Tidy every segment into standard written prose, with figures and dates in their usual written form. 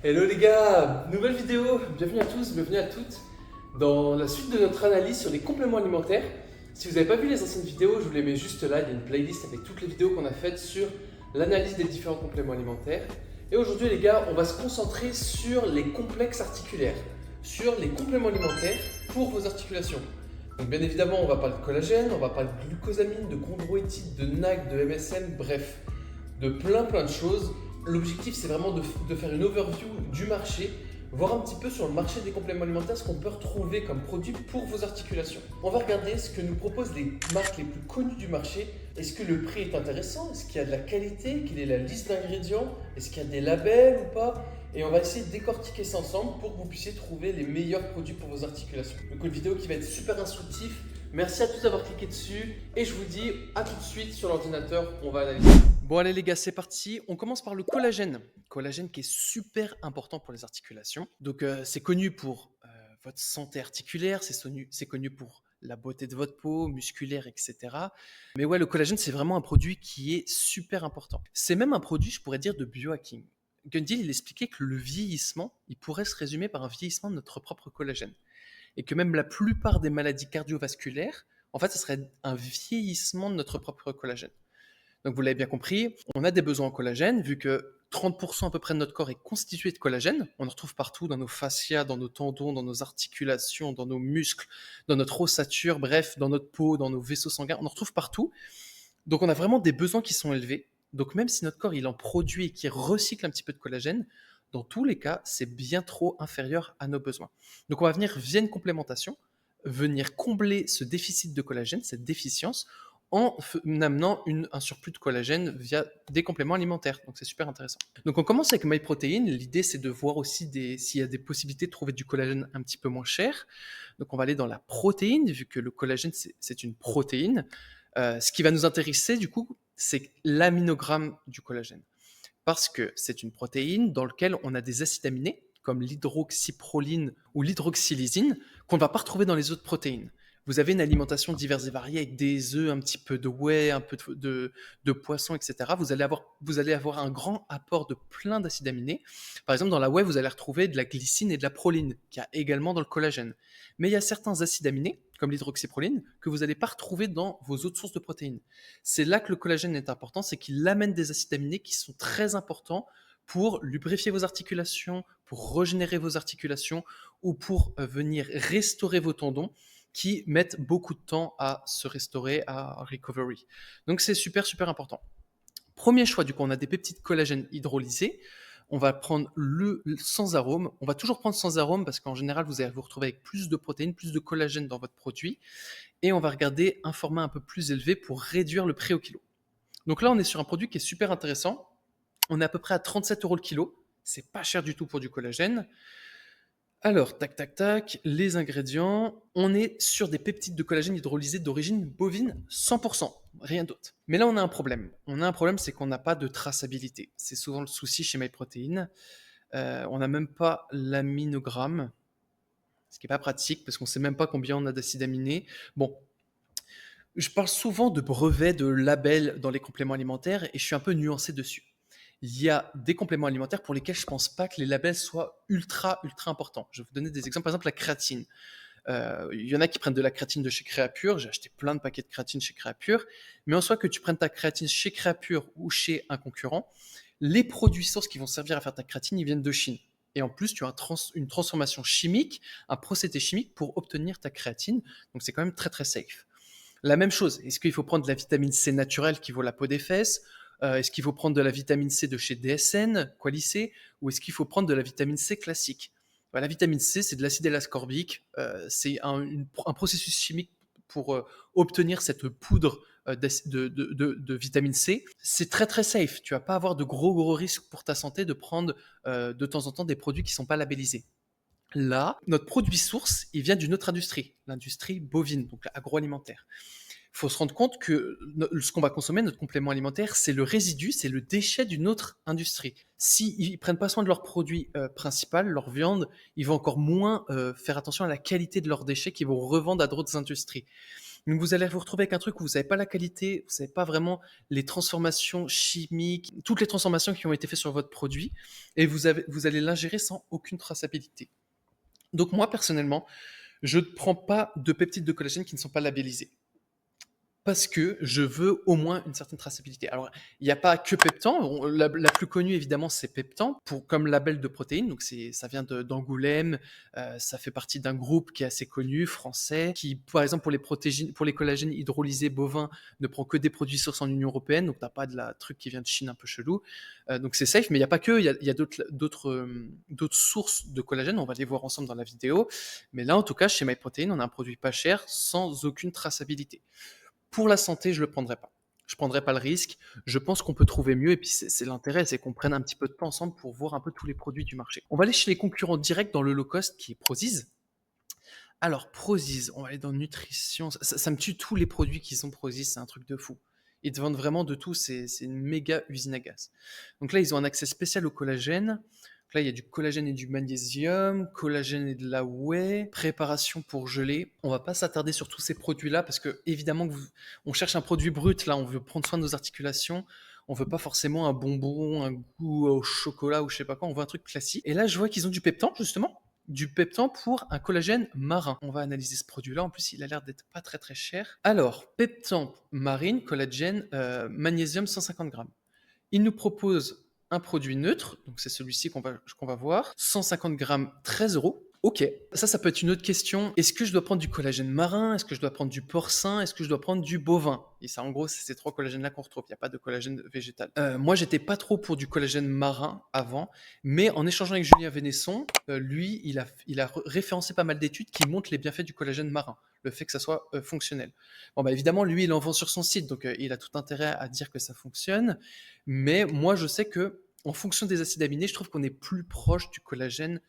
Hello les gars, nouvelle vidéo, bienvenue à tous, bienvenue à toutes dans la suite de notre analyse sur les compléments alimentaires. Si vous n'avez pas vu les anciennes vidéos, je vous les mets juste là, il y a une playlist avec toutes les vidéos qu'on a faites sur l'analyse des différents compléments alimentaires. Et aujourd'hui les gars, on va se concentrer sur les complexes articulaires, sur les compléments alimentaires pour vos articulations. Donc bien évidemment, on va parler de collagène, on va parler de glucosamine, de chondroïtine, de NAC, de MSM, bref, de plein de choses. L'objectif, c'est vraiment de faire une overview du marché, voir un petit peu sur le marché des compléments alimentaires ce qu'on peut retrouver comme produit pour vos articulations. On va regarder ce que nous proposent les marques les plus connues du marché. Est-ce que le prix est intéressant? Est-ce qu'il y a de la qualité? Quelle est la liste d'ingrédients? Est-ce qu'il y a des labels ou pas? Et on va essayer de décortiquer ça ensemble pour que vous puissiez trouver les meilleurs produits pour vos articulations. Donc une vidéo qui va être super instructive. Merci à tous d'avoir cliqué dessus et je vous dis à tout de suite sur l'ordinateur, on va analyser. Bon allez les gars, c'est parti. On commence par le collagène. Collagène qui est super important pour les articulations. Donc c'est connu pour votre santé articulaire, c'est connu pour la beauté de votre peau, musculaire, etc. Mais ouais, le collagène, c'est vraiment un produit qui est super important. C'est même un produit, je pourrais dire, de biohacking. Gundil, il expliquait que le vieillissement, il pourrait se résumer par un vieillissement de notre propre collagène. Et que même la plupart des maladies cardiovasculaires, en fait, ce serait un vieillissement de notre propre collagène. Donc vous l'avez bien compris, on a des besoins en collagène, vu que 30% à peu près de notre corps est constitué de collagène. On en retrouve partout, dans nos fascias, dans nos tendons, dans nos articulations, dans nos muscles, dans notre ossature, bref, dans notre peau, dans nos vaisseaux sanguins. On en retrouve partout. Donc on a vraiment des besoins qui sont élevés. Donc même si notre corps il en produit et qu'il recycle un petit peu de collagène, dans tous les cas, c'est bien trop inférieur à nos besoins. Donc on va venir via une complémentation, venir combler ce déficit de collagène, cette déficience, en amenant un surplus de collagène via des compléments alimentaires. Donc c'est super intéressant. Donc on commence avec MyProtein. L'idée c'est de voir aussi s'il y a des possibilités de trouver du collagène un petit peu moins cher. Donc on va aller dans la protéine, vu que le collagène c'est une protéine. Ce qui va nous intéresser du coup, c'est l'aminogramme du collagène. Parce que c'est une protéine dans laquelle on a des acides aminés, comme l'hydroxyproline ou l'hydroxylysine, qu'on ne va pas retrouver dans les autres protéines. Vous avez une alimentation diverse et variée avec des œufs, un petit peu de whey, un peu de poisson, etc. Vous allez avoir un grand apport de plein d'acides aminés. Par exemple, dans la whey, vous allez retrouver de la glycine et de la proline, qu'il y a également dans le collagène. Mais il y a certains acides aminés, comme l'hydroxyproline, que vous n'allez pas retrouver dans vos autres sources de protéines. C'est là que le collagène est important, c'est qu'il amène des acides aminés qui sont très importants pour lubrifier vos articulations, pour régénérer vos articulations ou pour venir restaurer vos tendons qui mettent beaucoup de temps à se restaurer, à recovery. Donc c'est super important. Premier choix, du coup, on a des peptides collagène hydrolysés. On va prendre le sans arôme. On va toujours prendre sans arôme parce qu'en général, vous allez vous retrouver avec plus de protéines, plus de collagène dans votre produit. Et on va regarder un format un peu plus élevé pour réduire le prix au kilo. Donc là, on est sur un produit qui est super intéressant. On est à peu près à 37 euros le kilo. C'est pas cher du tout pour du collagène. Alors, tac, les ingrédients. On est sur des peptides de collagène hydrolysés d'origine bovine 100%, rien d'autre. Mais là, on a un problème. On a un problème, c'est qu'on n'a pas de traçabilité. C'est souvent le souci chez MyProtein. On n'a même pas l'aminogramme, ce qui n'est pas pratique parce qu'on ne sait même pas combien on a d'acides aminés. Bon, je parle souvent de brevets, de labels dans les compléments alimentaires et je suis un peu nuancé dessus. Il y a des compléments alimentaires pour lesquels je ne pense pas que les labels soient ultra importants. Je vais vous donner des exemples. Par exemple, la créatine. Il y en a qui prennent de la créatine de chez Créapure. J'ai acheté plein de paquets de créatine chez Créapure. Mais en soi, que tu prennes ta créatine chez Créapure ou chez un concurrent, les produits sources qui vont servir à faire ta créatine, ils viennent de Chine. Et en plus, tu as une transformation chimique, un procédé chimique pour obtenir ta créatine. Donc, c'est quand même très safe. La même chose, est-ce qu'il faut prendre de la vitamine C naturelle qui vaut la peau des fesses? Est-ce qu'il faut prendre de la vitamine C de chez DSN, Qualicé, ou est-ce qu'il faut prendre de la vitamine C classique? La vitamine C, c'est de l'acide L-ascorbique, c'est un processus chimique pour obtenir cette poudre de vitamine C. C'est très safe, tu vas pas avoir de gros risques pour ta santé de prendre de temps en temps des produits qui ne sont pas labellisés. Là, notre produit source, il vient d'une autre industrie, l'industrie bovine, donc agroalimentaire. Il faut se rendre compte que ce qu'on va consommer, notre complément alimentaire, c'est le résidu, c'est le déchet d'une autre industrie. S'ils ne prennent pas soin de leur produit principal, leur viande, ils vont encore moins faire attention à la qualité de leurs déchets qu'ils vont revendre à d'autres industries. Donc vous allez vous retrouver avec un truc où vous savez pas la qualité, vous savez pas vraiment les transformations chimiques, toutes les transformations qui ont été faites sur votre produit, et vous allez l'ingérer sans aucune traçabilité. Donc moi personnellement, je ne prends pas de peptides de collagène qui ne sont pas labellisés. Parce que je veux au moins une certaine traçabilité. Alors, il n'y a pas que Peptan. La plus connue, évidemment, c'est Peptan, comme label de protéines. Donc, ça vient d'Angoulême. Ça fait partie d'un groupe qui est assez connu, français, qui, par exemple, pour les collagènes hydrolysés bovins, ne prend que des produits sources en Union européenne. Donc, tu n'as pas de la truc qui vient de Chine un peu chelou. Donc, c'est safe, mais il n'y a pas que. Il y a d'autres sources de collagène. On va les voir ensemble dans la vidéo. Mais là, en tout cas, chez MyProtein, on a un produit pas cher, sans aucune traçabilité. Pour la santé, je le prendrai pas. Je prendrai pas le risque. Je pense qu'on peut trouver mieux. Et puis, c'est l'intérêt, c'est qu'on prenne un petit peu de temps ensemble pour voir un peu tous les produits du marché. On va aller chez les concurrents directs dans le low cost qui est Prozis. Alors, Prozis, on va aller dans nutrition. Ça me tue tous les produits qui sont Prozis, c'est un truc de fou. Ils te vendent vraiment de tout, c'est une méga usine à gaz. Donc là, ils ont un accès spécial au collagène. Là, il y a du collagène et du magnésium, collagène et de la whey, préparation pour geler. On va pas s'attarder sur tous ces produits-là parce que, évidemment, on cherche un produit brut. Là, on veut prendre soin de nos articulations. On veut pas forcément un bonbon, un goût au chocolat ou je sais pas quoi. On veut un truc classique. Et là, je vois qu'ils ont du Peptan, justement. Du Peptan pour un collagène marin. On va analyser ce produit-là. En plus, il a l'air d'être pas très très cher. Alors, Peptan marine, collagène, magnésium 150 grammes. Il nous propose un produit neutre, donc c'est celui-ci qu'on va voir, 150 grammes, 13 euros. Ok, ça peut être une autre question. Est-ce que je dois prendre du collagène marin? Est-ce que je dois prendre du porcin? Est-ce que je dois prendre du bovin? Et ça, en gros, c'est ces trois collagènes-là qu'on retrouve. Il n'y a pas de collagène végétal. Moi, j'étais pas trop pour du collagène marin avant, mais en échangeant avec Julien Vénesson, lui, il a référencé pas mal d'études qui montrent les bienfaits du collagène marin, le fait que ça soit fonctionnel. Bon, bah évidemment, lui, il en vend sur son site, donc il a tout intérêt à dire que ça fonctionne. Mais moi, je sais que en fonction des acides aminés, je trouve qu'on est plus proche du collagène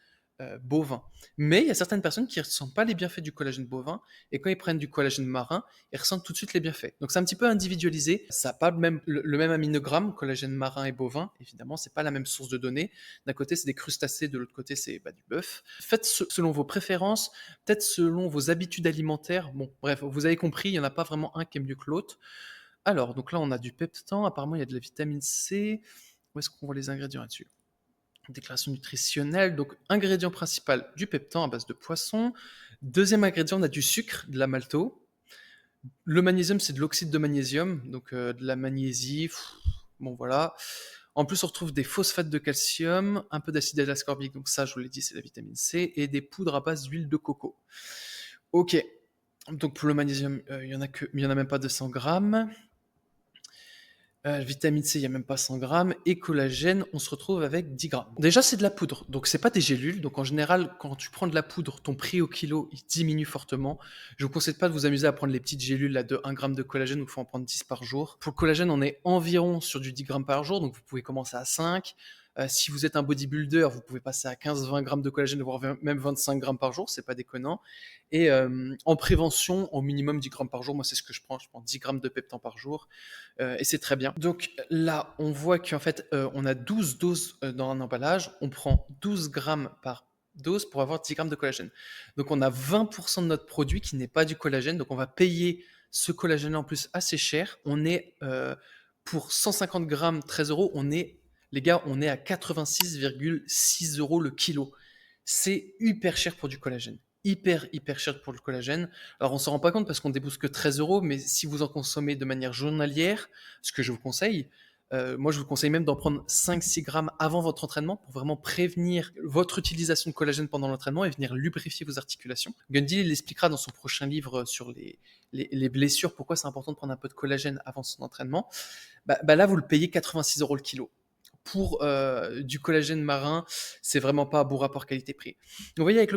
bovin. Mais il y a certaines personnes qui ne ressentent pas les bienfaits du collagène bovin, et quand ils prennent du collagène marin, ils ressentent tout de suite les bienfaits. Donc c'est un petit peu individualisé, ça n'a pas le même aminogramme, collagène marin et bovin, évidemment, c'est pas la même source de données. D'un côté, c'est des crustacés, de l'autre côté, c'est du bœuf. Faites selon vos préférences, peut-être selon vos habitudes alimentaires. Bon, bref, vous avez compris, il n'y en a pas vraiment un qui est mieux que l'autre. Alors, donc là, on a du Peptan, apparemment, il y a de la vitamine C. Où est-ce qu'on voit les ingrédients là-dessus? Déclaration nutritionnelle, donc ingrédient principal, du Peptan à base de poisson. Deuxième ingrédient, on a du sucre, de la maltose. Le magnésium, c'est de l'oxyde de magnésium, donc de la magnésie. Bon, voilà. En plus, on retrouve des phosphates de calcium, un peu d'acide ascorbique, donc ça, je vous l'ai dit, c'est la vitamine C, et des poudres à base d'huile de coco. Ok, donc pour le magnésium, il y en a même pas 200 grammes. Vitamine C, il n'y a même pas 100 grammes. Et collagène, on se retrouve avec 10 grammes. Déjà, c'est de la poudre, donc c'est pas des gélules. Donc en général, quand tu prends de la poudre, ton prix au kilo, il diminue fortement. Je vous conseille pas de vous amuser à prendre les petites gélules là, de 1 gramme de collagène, où il faut en prendre 10 par jour. Pour le collagène, on est environ sur du 10 grammes par jour, donc vous pouvez commencer à 5. Si vous êtes un bodybuilder, vous pouvez passer à 15-20 grammes de collagène, voire même 25 grammes par jour, c'est pas déconnant. Et en prévention, au minimum 10 grammes par jour, moi c'est ce que je prends 10 grammes de Peptan par jour, et c'est très bien. Donc là, on voit qu'en fait, on a 12 doses dans un emballage, on prend 12 grammes par dose pour avoir 10 grammes de collagène. Donc on a 20% de notre produit qui n'est pas du collagène, donc on va payer ce collagène en plus assez cher. On est pour 150 grammes, 13 euros, les gars, on est à 86,6 euros le kilo. C'est hyper cher pour du collagène. Hyper cher pour le collagène. Alors on s'en rend pas compte parce qu'on débourse que 13 euros, mais si vous en consommez de manière journalière, ce que je vous conseille, moi je vous conseille même d'en prendre 5-6 grammes avant votre entraînement pour vraiment prévenir votre utilisation de collagène pendant l'entraînement et venir lubrifier vos articulations. Gundy il expliquera dans son prochain livre sur les blessures, pourquoi c'est important de prendre un peu de collagène avant son entraînement. Là, vous le payez 86 euros le kilo. Pour du collagène marin, c'est vraiment pas un bon rapport qualité-prix. Vous voyez,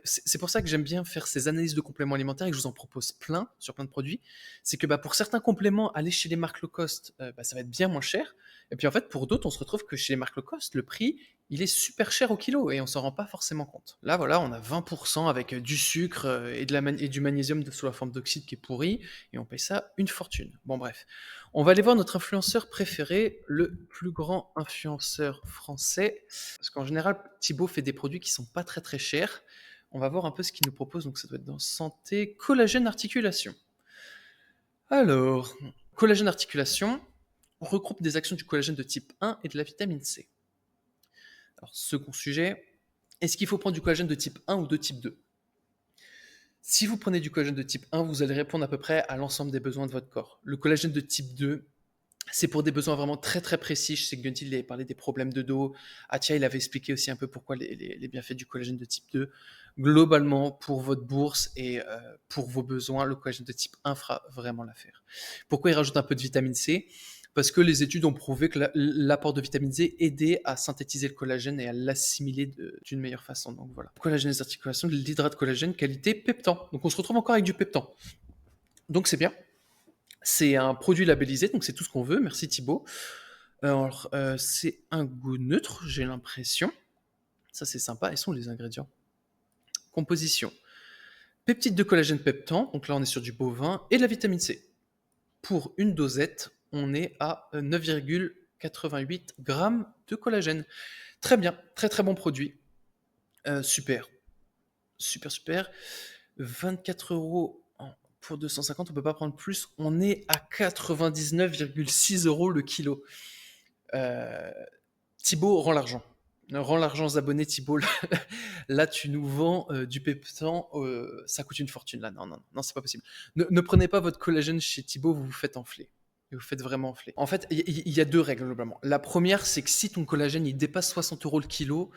c'est pour ça que j'aime bien faire ces analyses de compléments alimentaires et que je vous en propose plein sur plein de produits. C'est que pour certains compléments, aller chez les marques low cost, ça va être bien moins cher. Et puis en fait, pour d'autres, on se retrouve que chez les marques low cost, le prix, il est super cher au kilo et on s'en rend pas forcément compte. Là, voilà, on a 20% avec du sucre et du magnésium sous la forme d'oxyde qui est pourri et on paye ça une fortune. Bon, bref. On va aller voir notre influenceur préféré, le plus grand influenceur français. Parce qu'en général, Thibaut fait des produits qui sont pas très très chers. On va voir un peu ce qu'il nous propose. Donc ça doit être dans santé, collagène, articulation. Alors, collagène articulation regroupe des actions du collagène de type 1 et de la vitamine C. Alors, second sujet, est-ce qu'il faut prendre du collagène de type 1 ou de type 2? Si vous prenez du collagène de type 1, vous allez répondre à peu près à l'ensemble des besoins de votre corps. Le collagène de type 2, c'est pour des besoins vraiment très très précis. Je sais que Guntil avait parlé des problèmes de dos. Atia, il avait expliqué aussi un peu pourquoi les bienfaits du collagène de type 2. Globalement, pour votre bourse et pour vos besoins, le collagène de type 1 fera vraiment l'affaire. Pourquoi il rajoute un peu de vitamine C? Parce que les études ont prouvé que l'apport de vitamine C aidait à synthétiser le collagène et à l'assimiler d'une meilleure façon. Donc voilà. Collagène des articulations, de l'hydrate collagène, qualité peptan. Donc on se retrouve encore avec du peptan. Donc c'est bien. C'est un produit labellisé, donc c'est tout ce qu'on veut. Merci Thibaut. Alors, c'est un goût neutre, j'ai l'impression. Ça, c'est sympa. Et sont les ingrédients? Composition. Peptides de collagène peptan, donc là on est sur du bovin, et de la vitamine C. Pour une dosette, on est à 9,88 grammes de collagène. Très bien, très très bon produit. Super. Super. 24 € pour 250, on peut pas prendre plus. On est à 99,6 € le kilo. Thibaut, rends l'argent. Rends l'argent aux abonnés, Thibaut. Là, tu nous vends du peptan. Ça coûte une fortune, là. Non, c'est pas possible. Ne prenez pas votre collagène chez Thibaut, vous vous faites enfler. Et vous faites vraiment enfler. En fait, il y a deux règles, globalement. La première, c'est que si ton collagène, il dépasse 60 € le kilo,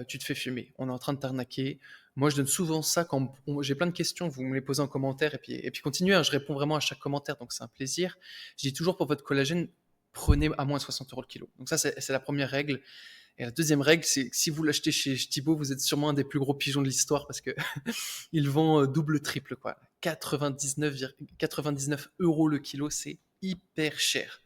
tu te fais fumer. On est en train de t'arnaquer. Moi, je donne souvent ça quand j'ai plein de questions, vous me les posez en commentaire, et puis continuez, hein, je réponds vraiment à chaque commentaire, donc c'est un plaisir. Je dis toujours pour votre collagène, prenez à moins de 60 € le kilo. Donc ça, c'est la première règle. Et la deuxième règle, c'est que si vous l'achetez chez Thibaut, vous êtes sûrement un des plus gros pigeons de l'histoire parce que il vend double, triple, quoi. 99 € le kilo, c'est hyper cher.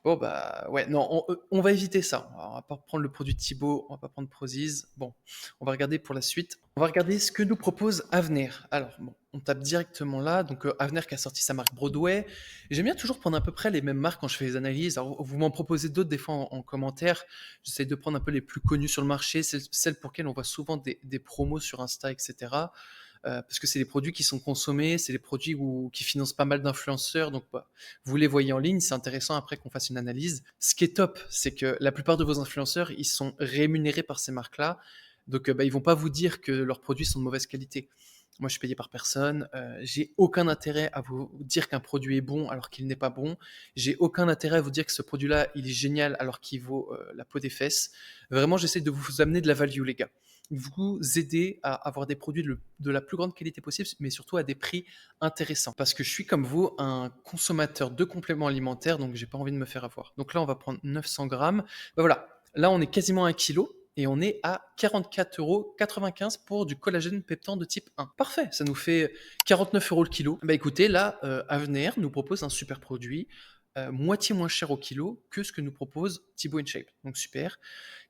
Bon, bah, ouais, non, on va éviter ça. On va pas prendre le produit de Thibaut, on va pas prendre Prozis. Bon, on va regarder pour la suite. On va regarder ce que nous propose Avenir. Alors, bon, on tape directement là. Donc, Avenir qui a sorti sa marque Broadway. J'aime bien toujours prendre à peu près les mêmes marques quand je fais les analyses. Alors, vous m'en proposez d'autres des fois en commentaire. J'essaie de prendre un peu les plus connus sur le marché, celles pour lesquelles on voit souvent des promos sur Insta, etc. Parce que c'est des produits qui sont consommés, c'est des produits qui financent pas mal d'influenceurs, donc bah, vous les voyez en ligne, c'est intéressant après qu'on fasse une analyse. Ce qui est top, c'est que la plupart de vos influenceurs, ils sont rémunérés par ces marques-là, donc bah, ils vont pas vous dire que leurs produits sont de mauvaise qualité. Moi, je suis payé par personne. J'ai aucun intérêt à vous dire qu'un produit est bon alors qu'il n'est pas bon. J'ai aucun intérêt à vous dire que ce produit-là, il est génial alors qu'il vaut la peau des fesses. Vraiment, j'essaie de vous amener de la value, les gars. Vous aider à avoir des produits de la plus grande qualité possible, mais surtout à des prix intéressants. Parce que je suis comme vous un consommateur de compléments alimentaires, donc j'ai pas envie de me faire avoir. Donc là, on va prendre 900 grammes. Ben voilà, là, on est quasiment à 1 kilo. Et on est à 44,95 € pour du collagène peptan de type 1. Parfait, ça nous fait 49 € le kilo. Bah écoutez, là, Avenir nous propose un super produit, moitié moins cher au kilo que ce que nous propose Thibaut InShape. Donc super.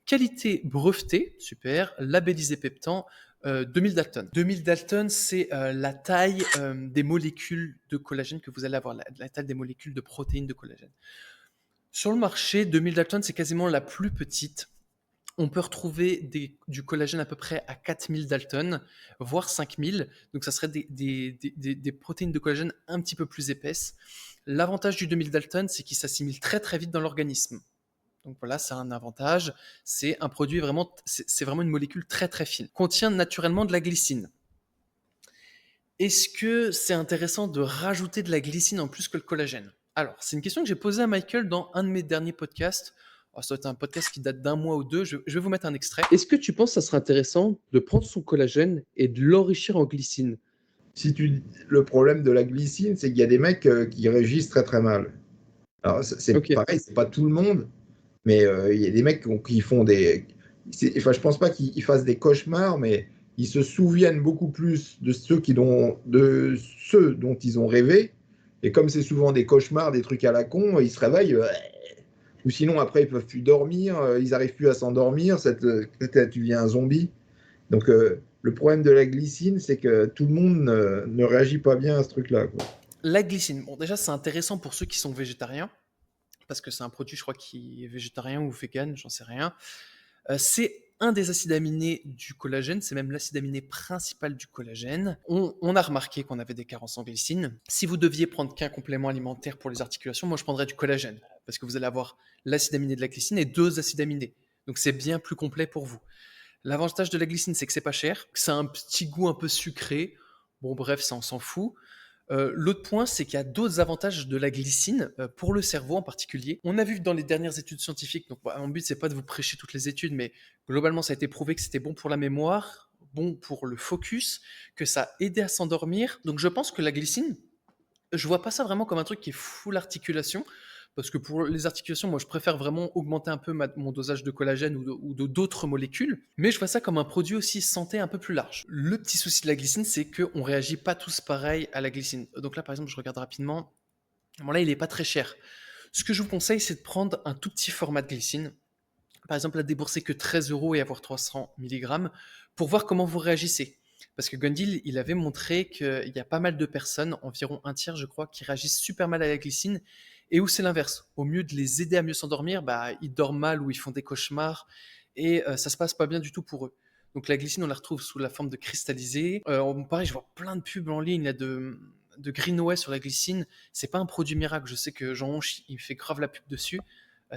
Qualité brevetée, super. Labellisé peptan, 2000 Dalton. 2000 Dalton, c'est la taille des molécules de collagène que vous allez avoir, la taille des molécules de protéines de collagène. Sur le marché, 2000 Dalton, c'est quasiment la plus petite. On peut retrouver du collagène à peu près à 4000 Dalton, voire 5000. Donc ça serait des protéines de collagène un petit peu plus épaisses. L'avantage du 2000 Dalton, c'est qu'il s'assimile très très vite dans l'organisme. Donc voilà, c'est un avantage. C'est un produit vraiment, c'est vraiment une molécule très très fine. Contient naturellement de la glycine. Est-ce que c'est intéressant de rajouter de la glycine en plus que le collagène? Alors, c'est une question que j'ai posée à Michael dans un de mes derniers podcasts. Oh, ça va être un podcast qui date d'un mois ou deux. Je vais vous mettre un extrait. Est-ce que tu penses que ça serait intéressant de prendre son collagène et de l'enrichir en glycine? Le problème de la glycine, c'est qu'il y a des mecs qui réagissent très très mal. Alors, c'est Ok. pareil, c'est pas tout le monde, mais il y a des mecs qui font des. Enfin, je pense pas qu'ils fassent des cauchemars, mais ils se souviennent beaucoup plus de de ceux dont ils ont rêvé. Et comme c'est souvent des cauchemars, des trucs à la con, ils se réveillent. Ou sinon, après, ils peuvent plus dormir, ils arrivent plus à s'endormir. Tu deviens un zombie. Donc, le problème de la glycine, c'est que tout le monde ne réagit pas bien à ce truc-là, quoi. La glycine. Bon, déjà, c'est intéressant pour ceux qui sont végétariens, parce que c'est un produit, je crois, qui est végétarien ou vegan, j'en sais rien. C'est un des acides aminés du collagène, c'est même l'acide aminé principal du collagène. On a remarqué qu'on avait des carences en glycine. Si vous deviez prendre qu'un complément alimentaire pour les articulations, moi je prendrais du collagène, parce que vous allez avoir l'acide aminé de la glycine et 2 acides aminés. Donc c'est bien plus complet pour vous. L'avantage de la glycine, c'est que c'est pas cher, que ça a un petit goût un peu sucré. Bon, bref, ça, on s'en fout. L'autre point, c'est qu'il y a d'autres avantages de la glycine, pour le cerveau en particulier. On a vu dans les dernières études scientifiques, donc mon but, c'est pas de vous prêcher toutes les études, mais globalement, ça a été prouvé que c'était bon pour la mémoire, bon pour le focus, que ça aidait à s'endormir. Donc je pense que la glycine, je vois pas ça vraiment comme un truc qui est full articulation, parce que pour les articulations, moi, je préfère vraiment augmenter un peu mon dosage de collagène ou de d'autres molécules, mais je vois ça comme un produit aussi santé un peu plus large. Le petit souci de la glycine, c'est qu'on réagit pas tous pareil à la glycine. Donc là, par exemple, je regarde rapidement. Bon, là, il est pas très cher. Ce que je vous conseille, c'est de prendre un tout petit format de glycine. Par exemple, à débourser que 13 euros et avoir 300 mg pour voir comment vous réagissez. Parce que Gundil, il avait montré qu'il y a pas mal de personnes, environ un tiers, je crois, qui réagissent super mal à la glycine, et où c'est l'inverse. Au mieux de les aider à mieux s'endormir, ils dorment mal ou ils font des cauchemars, et ça se passe pas bien du tout pour eux. Donc la glycine, on la retrouve sous la forme de cristallisé. Pareil, je vois plein de pubs en ligne là, de Greenway sur la glycine. C'est pas un produit miracle. Je sais que Jean Honch, il fait grave la pub dessus.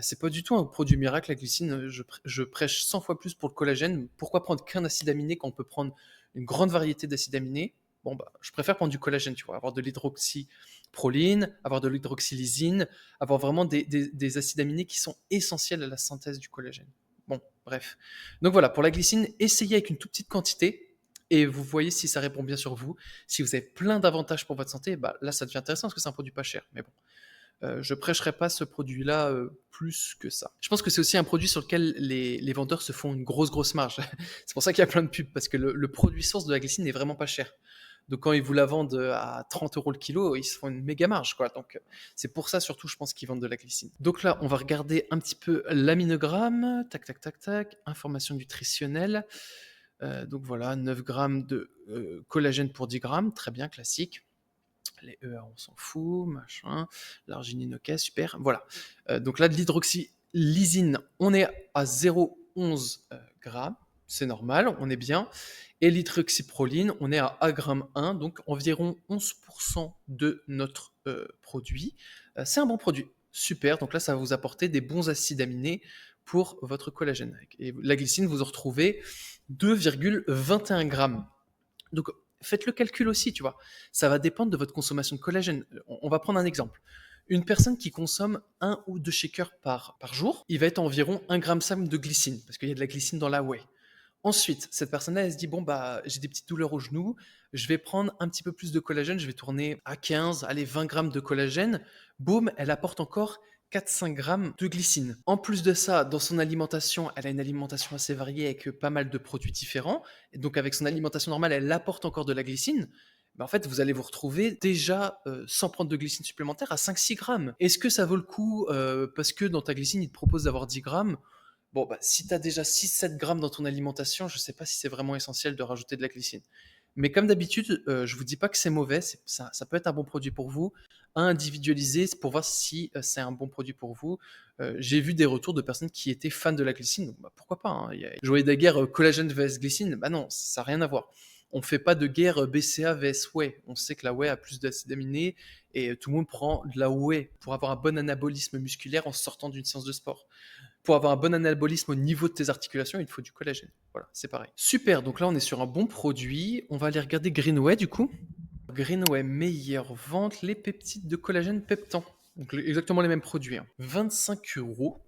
C'est pas du tout un produit miracle, la glycine. Je prêche 100 fois plus pour le collagène. Pourquoi prendre qu'un acide aminé quand on peut prendre une grande variété d'acides aminés? Bon, je préfère prendre du collagène, tu vois, avoir de l'hydroxyproline, avoir de l'hydroxylysine, avoir vraiment des acides aminés qui sont essentiels à la synthèse du collagène. Bon, bref. Donc voilà, pour la glycine, essayez avec une toute petite quantité et vous voyez si ça répond bien sur vous. Si vous avez plein d'avantages pour votre santé, là, ça devient intéressant parce que c'est un produit pas cher. Mais bon, je prêcherai pas ce produit-là plus que ça. Je pense que c'est aussi un produit sur lequel les vendeurs se font une grosse marge. C'est pour ça qu'il y a plein de pubs, parce que le produit source de la glycine n'est vraiment pas cher. Donc quand ils vous la vendent à 30 euros le kilo, ils se font une méga marge, quoi. Donc c'est pour ça surtout, je pense, qu'ils vendent de la glycine. Donc là, on va regarder un petit peu l'aminogramme. Tac. Information nutritionnelle. Donc voilà, 9 grammes de collagène pour 10 grammes. Très bien, classique. Les EA, on s'en fout, machin. L'arginine, ok, super. Voilà. Donc là, de l'hydroxylysine, on est à 0,11 grammes. C'est normal, on est bien. Et l'hydroxyproline, on est à 1 g, donc environ 11% de notre produit. C'est un bon produit. Super. Donc là, ça va vous apporter des bons acides aminés pour votre collagène. Et la glycine, vous en retrouvez 2,21 grammes. Donc, faites le calcul aussi, tu vois. Ça va dépendre de votre consommation de collagène. On va prendre un exemple. Une personne qui consomme 1 ou 2 shakers par jour, il va être environ 1,5 g de glycine, parce qu'il y a de la glycine dans la whey. Ensuite, cette personne-là, elle se dit, bon, j'ai des petites douleurs au genou, je vais prendre un petit peu plus de collagène, je vais tourner à 15, allez, 20 grammes de collagène. Boum, elle apporte encore 4-5 grammes de glycine. En plus de ça, dans son alimentation, elle a une alimentation assez variée avec pas mal de produits différents. Et donc, avec son alimentation normale, elle apporte encore de la glycine. En fait, vous allez vous retrouver déjà, sans prendre de glycine supplémentaire, à 5-6 grammes. Est-ce que ça vaut le coup parce que dans ta glycine, il te propose d'avoir 10 grammes? Bon, si tu as déjà 6-7 grammes dans ton alimentation, je ne sais pas si c'est vraiment essentiel de rajouter de la glycine. Mais comme d'habitude, je ne vous dis pas que c'est mauvais, ça peut être un bon produit pour vous, à individualiser pour voir si c'est un bon produit pour vous. J'ai vu des retours de personnes qui étaient fans de la glycine, donc pourquoi pas, hein. Je voyais des guerres collagène vs glycine, non, ça n'a rien à voir. On ne fait pas de guerre BCA vs whey. On sait que la whey a plus d'acides aminés et tout le monde prend de la whey pour avoir un bon anabolisme musculaire en sortant d'une séance de sport. Pour avoir un bon anabolisme au niveau de tes articulations, il te faut du collagène. Voilà, c'est pareil. Super, donc là on est sur un bon produit. On va aller regarder Greenway du coup. Greenway, meilleure vente, les peptides de collagène Peptan. Donc exactement les mêmes produits. 25 €.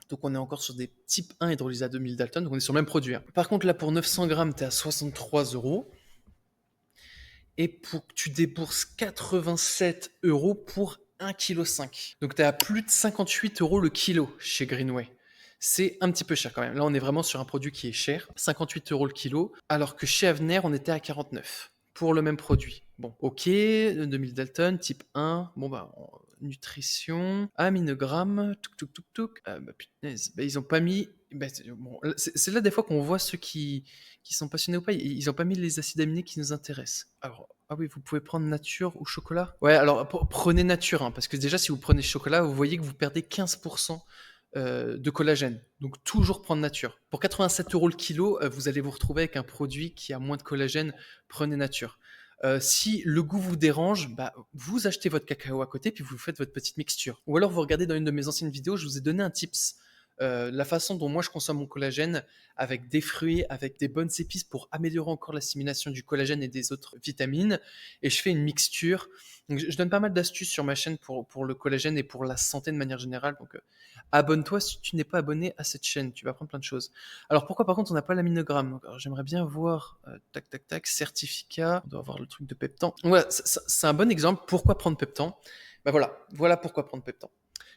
Donc on est encore sur des type 1 hydrolysés à 2000 Dalton, donc on est sur le même produit. Par contre là pour 900 grammes, tu es à 63 €. Et pour que tu débourses 87 € pour 1,5 kg. Donc tu es à plus de 58 € le kilo chez Greenway. C'est un petit peu cher quand même. Là, on est vraiment sur un produit qui est cher. 58 € le kilo. Alors que chez Avenir, on était à 49 pour le même produit. Bon, ok, 2000 Dalton, type 1. Bon, nutrition, aminogrammes, punaise, ils ont pas mis. C'est là des fois qu'on voit ceux qui sont passionnés ou pas. Ils ont pas mis les acides aminés qui nous intéressent. Alors, ah oui, vous pouvez prendre nature ou chocolat. Ouais, alors prenez nature, hein, parce que déjà, si vous prenez chocolat, vous voyez que vous perdez 15% de collagène. Donc toujours prendre nature. Pour 87 € le kilo, vous allez vous retrouver avec un produit qui a moins de collagène, prenez nature. Si le goût vous dérange, bah, vous achetez votre cacao à côté, puis vous faites votre petite mixture. Ou alors vous regardez dans une de mes anciennes vidéos, je vous ai donné un tips. La façon dont moi je consomme mon collagène avec des fruits, avec des bonnes épices pour améliorer encore l'assimilation du collagène et des autres vitamines. Et je fais une mixture. Donc, je donne pas mal d'astuces sur ma chaîne pour le collagène et pour la santé de manière générale. Donc abonne-toi si tu n'es pas abonné à cette chaîne, tu vas apprendre plein de choses. Alors pourquoi par contre on n'a pas l'aminogramme? Alors, j'aimerais bien voir, tac tac tac, certificat, on doit avoir le truc de Peptan. Voilà, c'est un bon exemple. Pourquoi prendre Peptan? Bah voilà pourquoi prendre Peptan.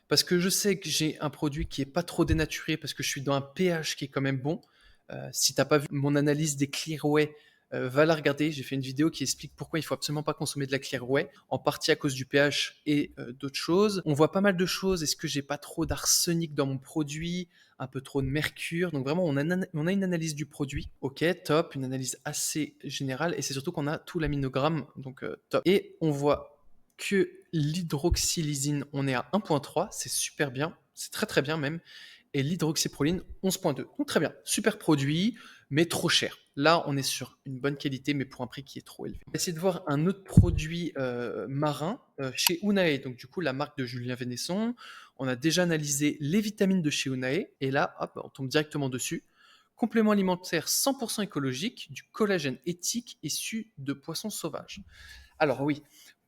Parce que je sais que j'ai un produit qui est pas trop dénaturé, parce que je suis dans un pH qui est quand même bon. Si t'as pas vu mon analyse des Clearway, va la regarder. J'ai fait une vidéo qui explique pourquoi il faut absolument pas consommer de la Clearway, en partie à cause du pH et d'autres choses. On voit pas mal de choses. Est-ce que j'ai pas trop d'arsenic dans mon produit, un peu trop de mercure? Donc vraiment, on a une analyse du produit. Ok, top, une analyse assez générale. Et c'est surtout qu'on a tout l'aminogramme, donc top. Et on voit que l'hydroxylysine, on est à 1.3, c'est super bien, c'est très très bien même, et l'hydroxyproline 11.2. Donc très bien, super produit, mais trop cher. Là, on est sur une bonne qualité, mais pour un prix qui est trop élevé. On va essayer de voir un autre produit marin chez Unae, donc du coup la marque de Julien Vénesson. On a déjà analysé les vitamines de chez Unae, et là, hop, on tombe directement dessus. Complément alimentaire 100% écologique, du collagène éthique issu de poissons sauvages. Alors oui,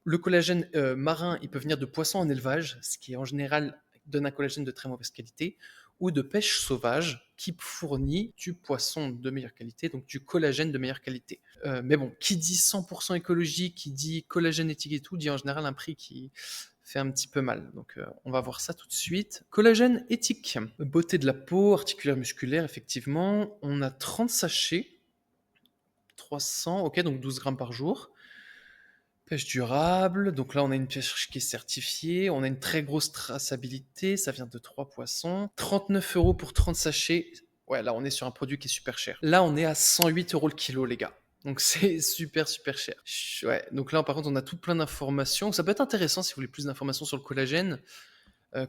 le collagène marin, il peut venir de poissons en élevage, ce qui en général donne un collagène de très mauvaise qualité, ou de pêche sauvage, qui fournit du poisson de meilleure qualité, donc du collagène de meilleure qualité. Mais bon, qui dit 100% écologique, qui dit collagène éthique et tout, dit en général un prix qui fait un petit peu mal. Donc on va voir ça tout de suite. Collagène éthique, beauté de la peau, articulaire, musculaire, effectivement. On a 30 sachets, 300, ok, donc 12 grammes par jour. Pêche durable, donc là on a une pêche qui est certifiée, on a une très grosse traçabilité, ça vient de 3 poissons. 39 € pour 30 sachets, ouais là on est sur un produit qui est super cher. Là on est à 108 € le kilo les gars, donc c'est super super cher. Ouais, donc là par contre on a tout plein d'informations, ça peut être intéressant si vous voulez plus d'informations sur le collagène.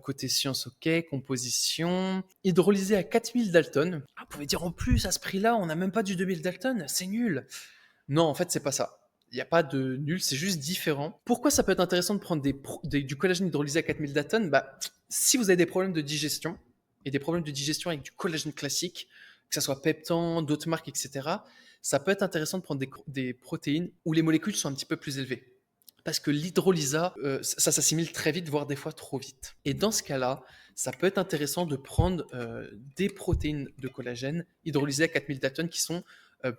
Côté science, ok, composition, hydrolysé à 4000 Dalton. Ah, vous pouvez dire en plus à ce prix-là on n'a même pas du 2000 Dalton, c'est nul. Non, en fait c'est pas ça. Il n'y a pas de nul, c'est juste différent. Pourquoi ça peut être intéressant de prendre du collagène hydrolysé à 4000 Dalton? Bah, si vous avez des problèmes de digestion, et des problèmes de digestion avec du collagène classique, que ce soit Peptan, d'autres marques, etc., ça peut être intéressant de prendre des protéines où les molécules sont un petit peu plus élevées. Parce que l'hydrolysa, ça s'assimile très vite, voire des fois trop vite. Et dans ce cas-là, ça peut être intéressant de prendre des protéines de collagène hydrolysées à 4000 Dalton qui sont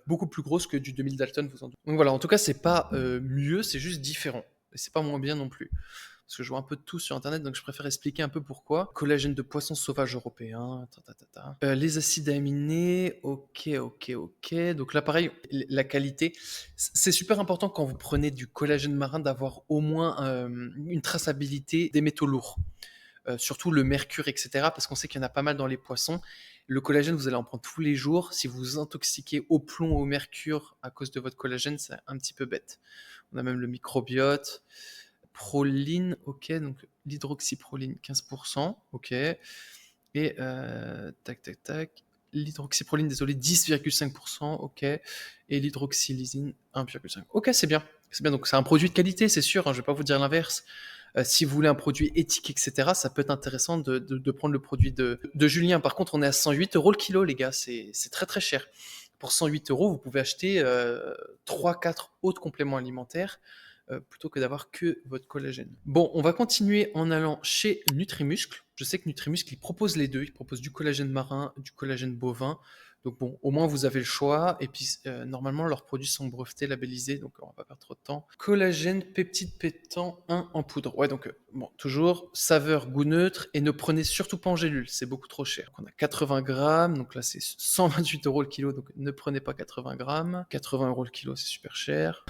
beaucoup plus grosses que du 2000 Dalton, vous en doutez. Donc voilà, en tout cas, c'est pas mieux, c'est juste différent. Et c'est pas moins bien non plus. Parce que je vois un peu de tout sur internet, donc je préfère expliquer un peu pourquoi. Collagène de poisson sauvage européen, les acides aminés, ok. Donc là, pareil, la qualité, c'est super important quand vous prenez du collagène marin d'avoir au moins une traçabilité des métaux lourds. Surtout le mercure, etc. Parce qu'on sait qu'il y en a pas mal dans les poissons. Le collagène, vous allez en prendre tous les jours. Si vous vous intoxiquez au plomb ou au mercure à cause de votre collagène, c'est un petit peu bête. On a même le microbiote. Proline, ok, donc l'hydroxyproline, 15%, ok. Et l'hydroxyproline, désolé, 10,5%, ok. Et l'hydroxylysine, 1,5%. Ok, c'est bien. C'est bien, donc c'est un produit de qualité, c'est sûr, hein, je ne vais pas vous dire l'inverse. Si vous voulez un produit éthique, etc., ça peut être intéressant de prendre le produit de Julien. Par contre, on est à 108 € le kilo, les gars, c'est très très cher. Pour 108 €, vous pouvez acheter 3-4 autres compléments alimentaires plutôt que d'avoir que votre collagène. Bon, on va continuer en allant chez Nutrimuscle. Je sais que Nutrimuscle, il propose les deux. Il propose du collagène marin, du collagène bovin. Donc bon, au moins vous avez le choix. Et puis normalement, leurs produits sont brevetés, labellisés, donc on va pas perdre trop de temps. Collagène peptide pétant 1 en poudre. Ouais, donc bon, toujours saveur, goût neutre. Et ne prenez surtout pas en gélule, c'est beaucoup trop cher. Donc, on a 80 grammes, donc là c'est 128 € le kilo, donc ne prenez pas 80 grammes. 80 € le kilo, c'est super cher.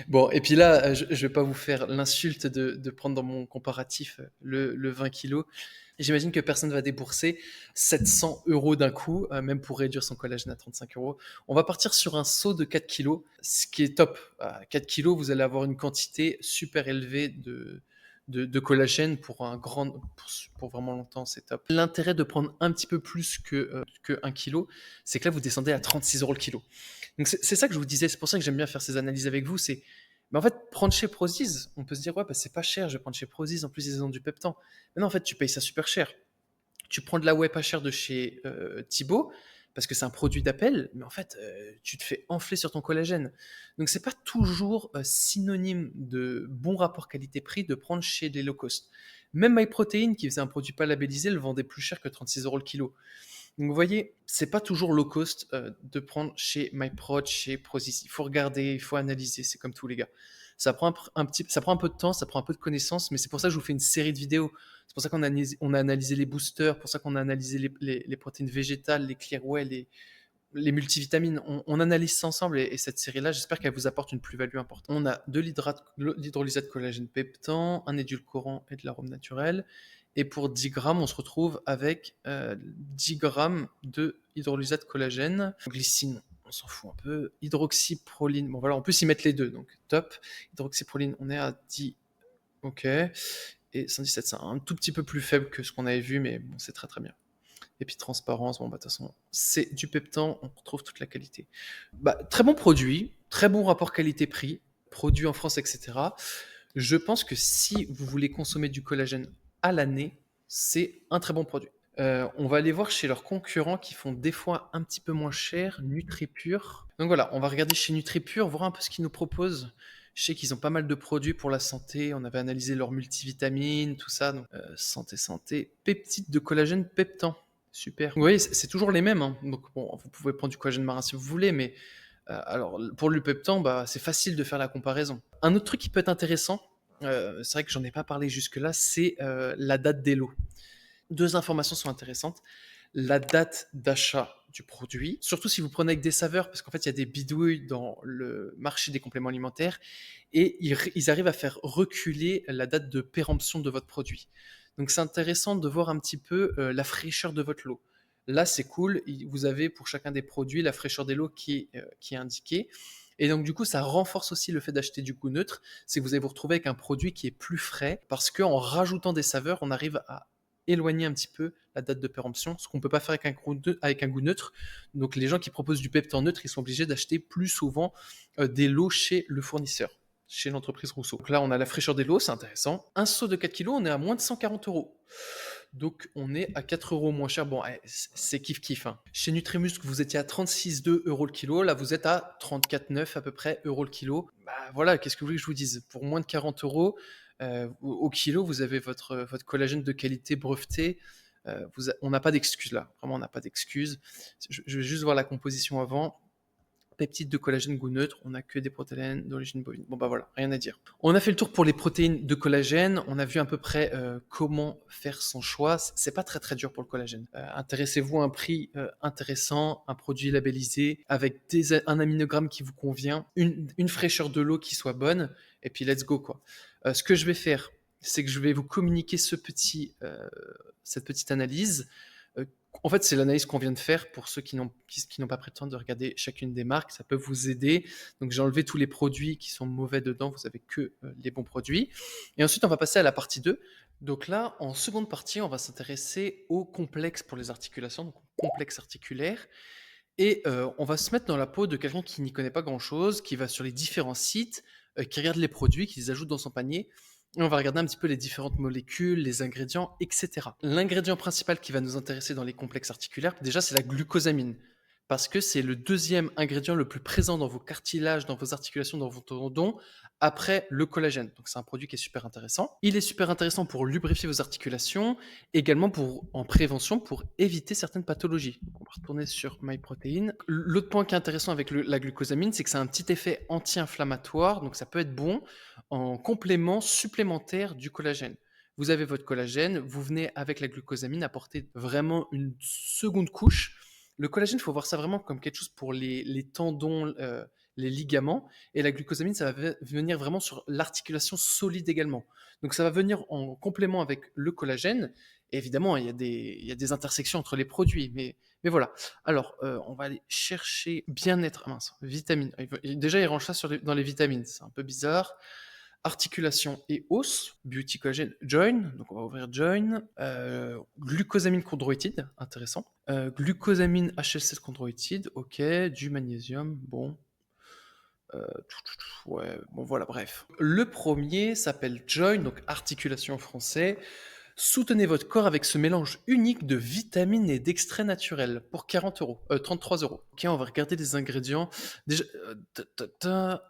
Bon, et puis là, je vais pas vous faire l'insulte de prendre dans mon comparatif le 20 kilos. J'imagine que personne va débourser 700 € d'un coup, même pour réduire son collagène à 35 €. On va partir sur un seau de 4 kilos, ce qui est top. À 4 kilos, vous allez avoir une quantité super élevée de collagène pour vraiment longtemps, c'est top. L'intérêt de prendre un petit peu plus que 1 kilo, c'est que là, vous descendez à 36 € le kilo. Donc c'est ça que je vous disais, c'est pour ça que j'aime bien faire ces analyses avec vous, mais en fait, prendre chez Prozis, on peut se dire, ouais, bah, c'est pas cher, je vais prendre chez Prozis, en plus ils ont du peptan. Mais non, en fait, tu payes ça super cher. Tu prends de la whey pas chère de chez Thibaut, parce que c'est un produit d'appel, mais en fait, tu te fais enfler sur ton collagène. Donc, c'est pas toujours synonyme de bon rapport qualité-prix de prendre chez des low cost. Même MyProtein, qui faisait un produit pas labellisé, le vendait plus cher que 36 € le kilo. Donc, vous voyez, c'est pas toujours low cost de prendre chez MyProt, chez Prozis. Il faut regarder, il faut analyser, c'est comme tous les gars. Ça prend un peu de temps, ça prend un peu de connaissances, mais c'est pour ça que je vous fais une série de vidéos. C'est pour ça qu'on a analysé les boosters, pour ça qu'on a analysé les protéines végétales, les Clearway, les multivitamines. On analyse ça ensemble et cette série-là, j'espère qu'elle vous apporte une plus-value importante. On a de l'hydrolysat de collagène peptan, un édulcorant et de l'arôme naturel. Et pour 10 grammes, on se retrouve avec 10 grammes de hydrolysat de collagène. Glycine, on s'en fout un peu. Hydroxyproline, bon voilà, on peut s'y mettre les deux, donc top. Hydroxyproline, on est à 10, ok. Et 117, c'est un tout petit peu plus faible que ce qu'on avait vu, mais bon, c'est très très bien. Et puis transparence, bon bah de toute façon, c'est du peptan, on retrouve toute la qualité. Bah, très bon produit, très bon rapport qualité-prix, produit en France, etc. Je pense que si vous voulez consommer du collagène à l'année, c'est un très bon produit. On va aller voir chez leurs concurrents qui font des fois un petit peu moins cher, NutriPure. Donc voilà, on va regarder chez NutriPure, voir un peu ce qu'ils nous proposent. Je sais qu'ils ont pas mal de produits pour la santé. On avait analysé leurs multivitamines, tout ça. Donc, santé. Peptides de collagène peptan. Super. Vous voyez, c'est toujours les mêmes, hein. Donc bon, vous pouvez prendre du collagène marin si vous voulez, mais alors pour le peptan, bah, c'est facile de faire la comparaison. Un autre truc qui peut être intéressant, c'est vrai que j'en ai pas parlé jusque-là, c'est la date des lots. Deux informations sont intéressantes. La date d'achat du produit, surtout si vous prenez avec des saveurs, parce qu'en fait, il y a des bidouilles dans le marché des compléments alimentaires, et ils arrivent à faire reculer la date de péremption de votre produit. Donc, c'est intéressant de voir un petit peu la fraîcheur de votre lot. Là, c'est cool. Vous avez pour chacun des produits la fraîcheur des lots qui est indiquée. Et donc, du coup, ça renforce aussi le fait d'acheter du goût neutre. C'est que vous allez vous retrouver avec un produit qui est plus frais, parce qu'en rajoutant des saveurs, on arrive à éloigner un petit peu la date de péremption, ce qu'on ne peut pas faire avec un goût neutre. Donc les gens qui proposent du peptan neutre, ils sont obligés d'acheter plus souvent des lots chez le fournisseur, chez l'entreprise Rousseau. Donc là, on a la fraîcheur des lots, c'est intéressant. Un seau de 4 kg, on est à moins de 140 €. Donc on est à 4 € moins cher. Bon, c'est kiff-kiff, hein. Chez Nutrimuscle, vous étiez à 36,2 € le kilo. Là, vous êtes à 34,9 à peu près euros le kilo. Bah voilà, qu'est-ce que vous voulez que je vous dise? Pour moins de 40 € au kilo, vous avez votre collagène de qualité breveté. On n'a pas d'excuses là. Vraiment, on n'a pas d'excuses. Je vais juste voir la composition avant. Peptides de collagène goût neutre, on n'a que des protéines d'origine bovine. Bon bah voilà, rien à dire. On a fait le tour pour les protéines de collagène, on a vu à peu près comment faire son choix. C'est pas très très dur pour le collagène. Intéressez-vous à un prix intéressant, un produit labellisé, avec un aminogramme qui vous convient, une fraîcheur de l'eau qui soit bonne, et puis let's go quoi. Ce que je vais faire, c'est que je vais vous communiquer cette petite analyse. En fait, c'est l'analyse qu'on vient de faire pour ceux qui n'ont pas pris le temps de regarder chacune des marques. Ça peut vous aider. Donc, j'ai enlevé tous les produits qui sont mauvais dedans. Vous avez que les bons produits. Et ensuite, on va passer à la partie 2. Donc là, en seconde partie, on va s'intéresser au complexe pour les articulations, donc au complexe articulaire. Et on va se mettre dans la peau de quelqu'un qui n'y connaît pas grand-chose, qui va sur les différents sites, qui regarde les produits, qui les ajoute dans son panier. Et on va regarder un petit peu les différentes molécules, les ingrédients, etc. L'ingrédient principal qui va nous intéresser dans les complexes articulaires, déjà, c'est la glucosamine. Parce que c'est le deuxième ingrédient le plus présent dans vos cartilages, dans vos articulations, dans vos tendons, après le collagène. Donc c'est un produit qui est super intéressant. Il est super intéressant pour lubrifier vos articulations, également en prévention pour éviter certaines pathologies. Donc on va retourner sur MyProtein. L'autre point qui est intéressant avec la glucosamine, c'est que ça a un petit effet anti-inflammatoire, donc ça peut être bon en complément supplémentaire du collagène. Vous avez votre collagène, vous venez avec la glucosamine apporter vraiment une seconde couche. Le collagène, il faut voir ça vraiment comme quelque chose pour les tendons, les ligaments, et la glucosamine, ça va venir vraiment sur l'articulation solide également. Donc ça va venir en complément avec le collagène, et évidemment, il y a des intersections entre les produits, mais voilà. Alors, on va aller chercher bien-être, vitamines. Déjà, il range ça dans les vitamines, c'est un peu bizarre. Articulation et os, Beauty Collagen, Join, donc on va ouvrir Join, glucosamine chondroïtide, intéressant, glucosamine HL7 chondroïtide, ok, du magnésium, bon, ouais, bon voilà, bref. Le premier s'appelle Join, donc articulation en français. Soutenez votre corps avec ce mélange unique de vitamines et d'extraits naturels pour 33 euros. Ok, on va regarder les ingrédients. Déjà,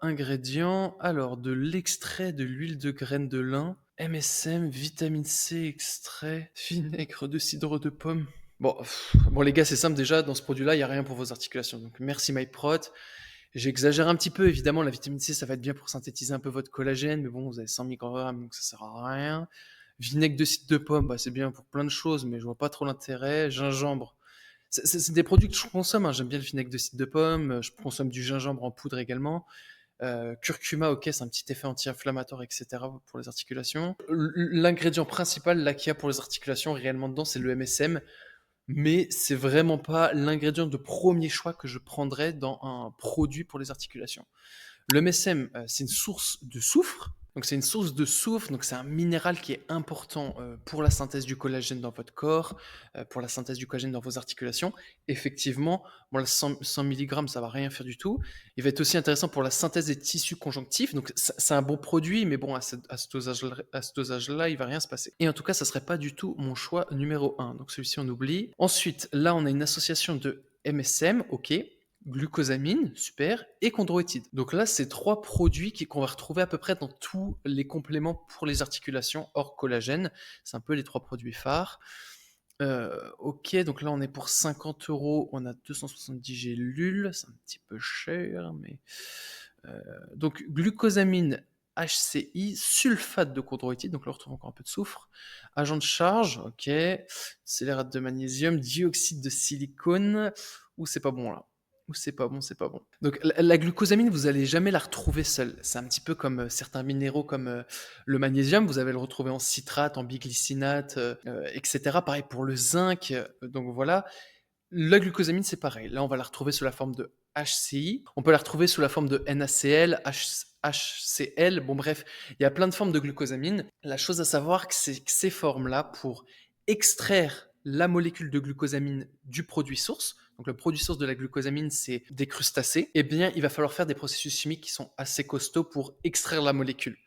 ingrédients. Alors, de l'extrait de l'huile de graines de lin, MSM, vitamine C, extrait, vinaigre de cidre de pomme. Bon, les gars, c'est simple déjà. Dans ce produit-là, il n'y a rien pour vos articulations. Donc, merci MyProt. J'exagère un petit peu, évidemment. La vitamine C, ça va être bien pour synthétiser un peu votre collagène, mais bon, vous avez 100 microgrammes, donc ça sert à rien. Vinaigre de cidre de pomme, bah, c'est bien pour plein de choses, mais je vois pas trop l'intérêt. Gingembre, c'est des produits que je consomme, hein. J'aime bien le vinaigre de cidre de pomme, je consomme du gingembre en poudre également. Curcuma, ok, c'est un petit effet anti-inflammatoire, etc. pour les articulations. L'ingrédient principal là qu'il y a pour les articulations réellement dedans, c'est le MSM, mais c'est vraiment pas l'ingrédient de premier choix que je prendrais dans un produit pour les articulations. Le MSM, c'est une source de soufre. Donc c'est une source de soufre, donc c'est un minéral qui est important pour la synthèse du collagène dans votre corps, pour la synthèse du collagène dans vos articulations. Effectivement, bon, là, 100 mg, ça va rien faire du tout. Il va être aussi intéressant pour la synthèse des tissus conjonctifs. Donc c'est un bon produit, mais bon, à ce dosage-là, il va rien se passer. Et en tout cas, ça serait pas du tout mon choix numéro 1. Donc celui-ci, on oublie. Ensuite, là, on a une association de MSM, ok, glucosamine, super, et chondroïtide. Donc là, c'est 3 produits qu'on va retrouver à peu près dans tous les compléments pour les articulations hors collagène. C'est un peu les 3 produits phares. Ok, donc là on est pour 50 euros, on a 270 gélules, c'est un petit peu cher, mais... donc glucosamine, HCI, sulfate de chondroïtide, donc là on retrouve encore un peu de soufre, agent de charge, ok, scélérate de magnésium, dioxyde de silicone, ou c'est pas bon là. Ou c'est pas bon, c'est pas bon. Donc la glucosamine, vous allez jamais la retrouver seule. C'est un petit peu comme certains minéraux comme le magnésium, vous allez le retrouver en citrate, en biglycinate, etc. Pareil pour le zinc. Donc voilà. La glucosamine, c'est pareil. Là, on va la retrouver sous la forme de HCI. On peut la retrouver sous la forme de NaCl, HCl. Bon, bref, il y a plein de formes de glucosamine. La chose à savoir, c'est que ces formes-là, pour extraire la molécule de glucosamine du produit source, donc le produit source de la glucosamine, c'est des crustacés, eh bien, il va falloir faire des processus chimiques qui sont assez costauds pour extraire la molécule.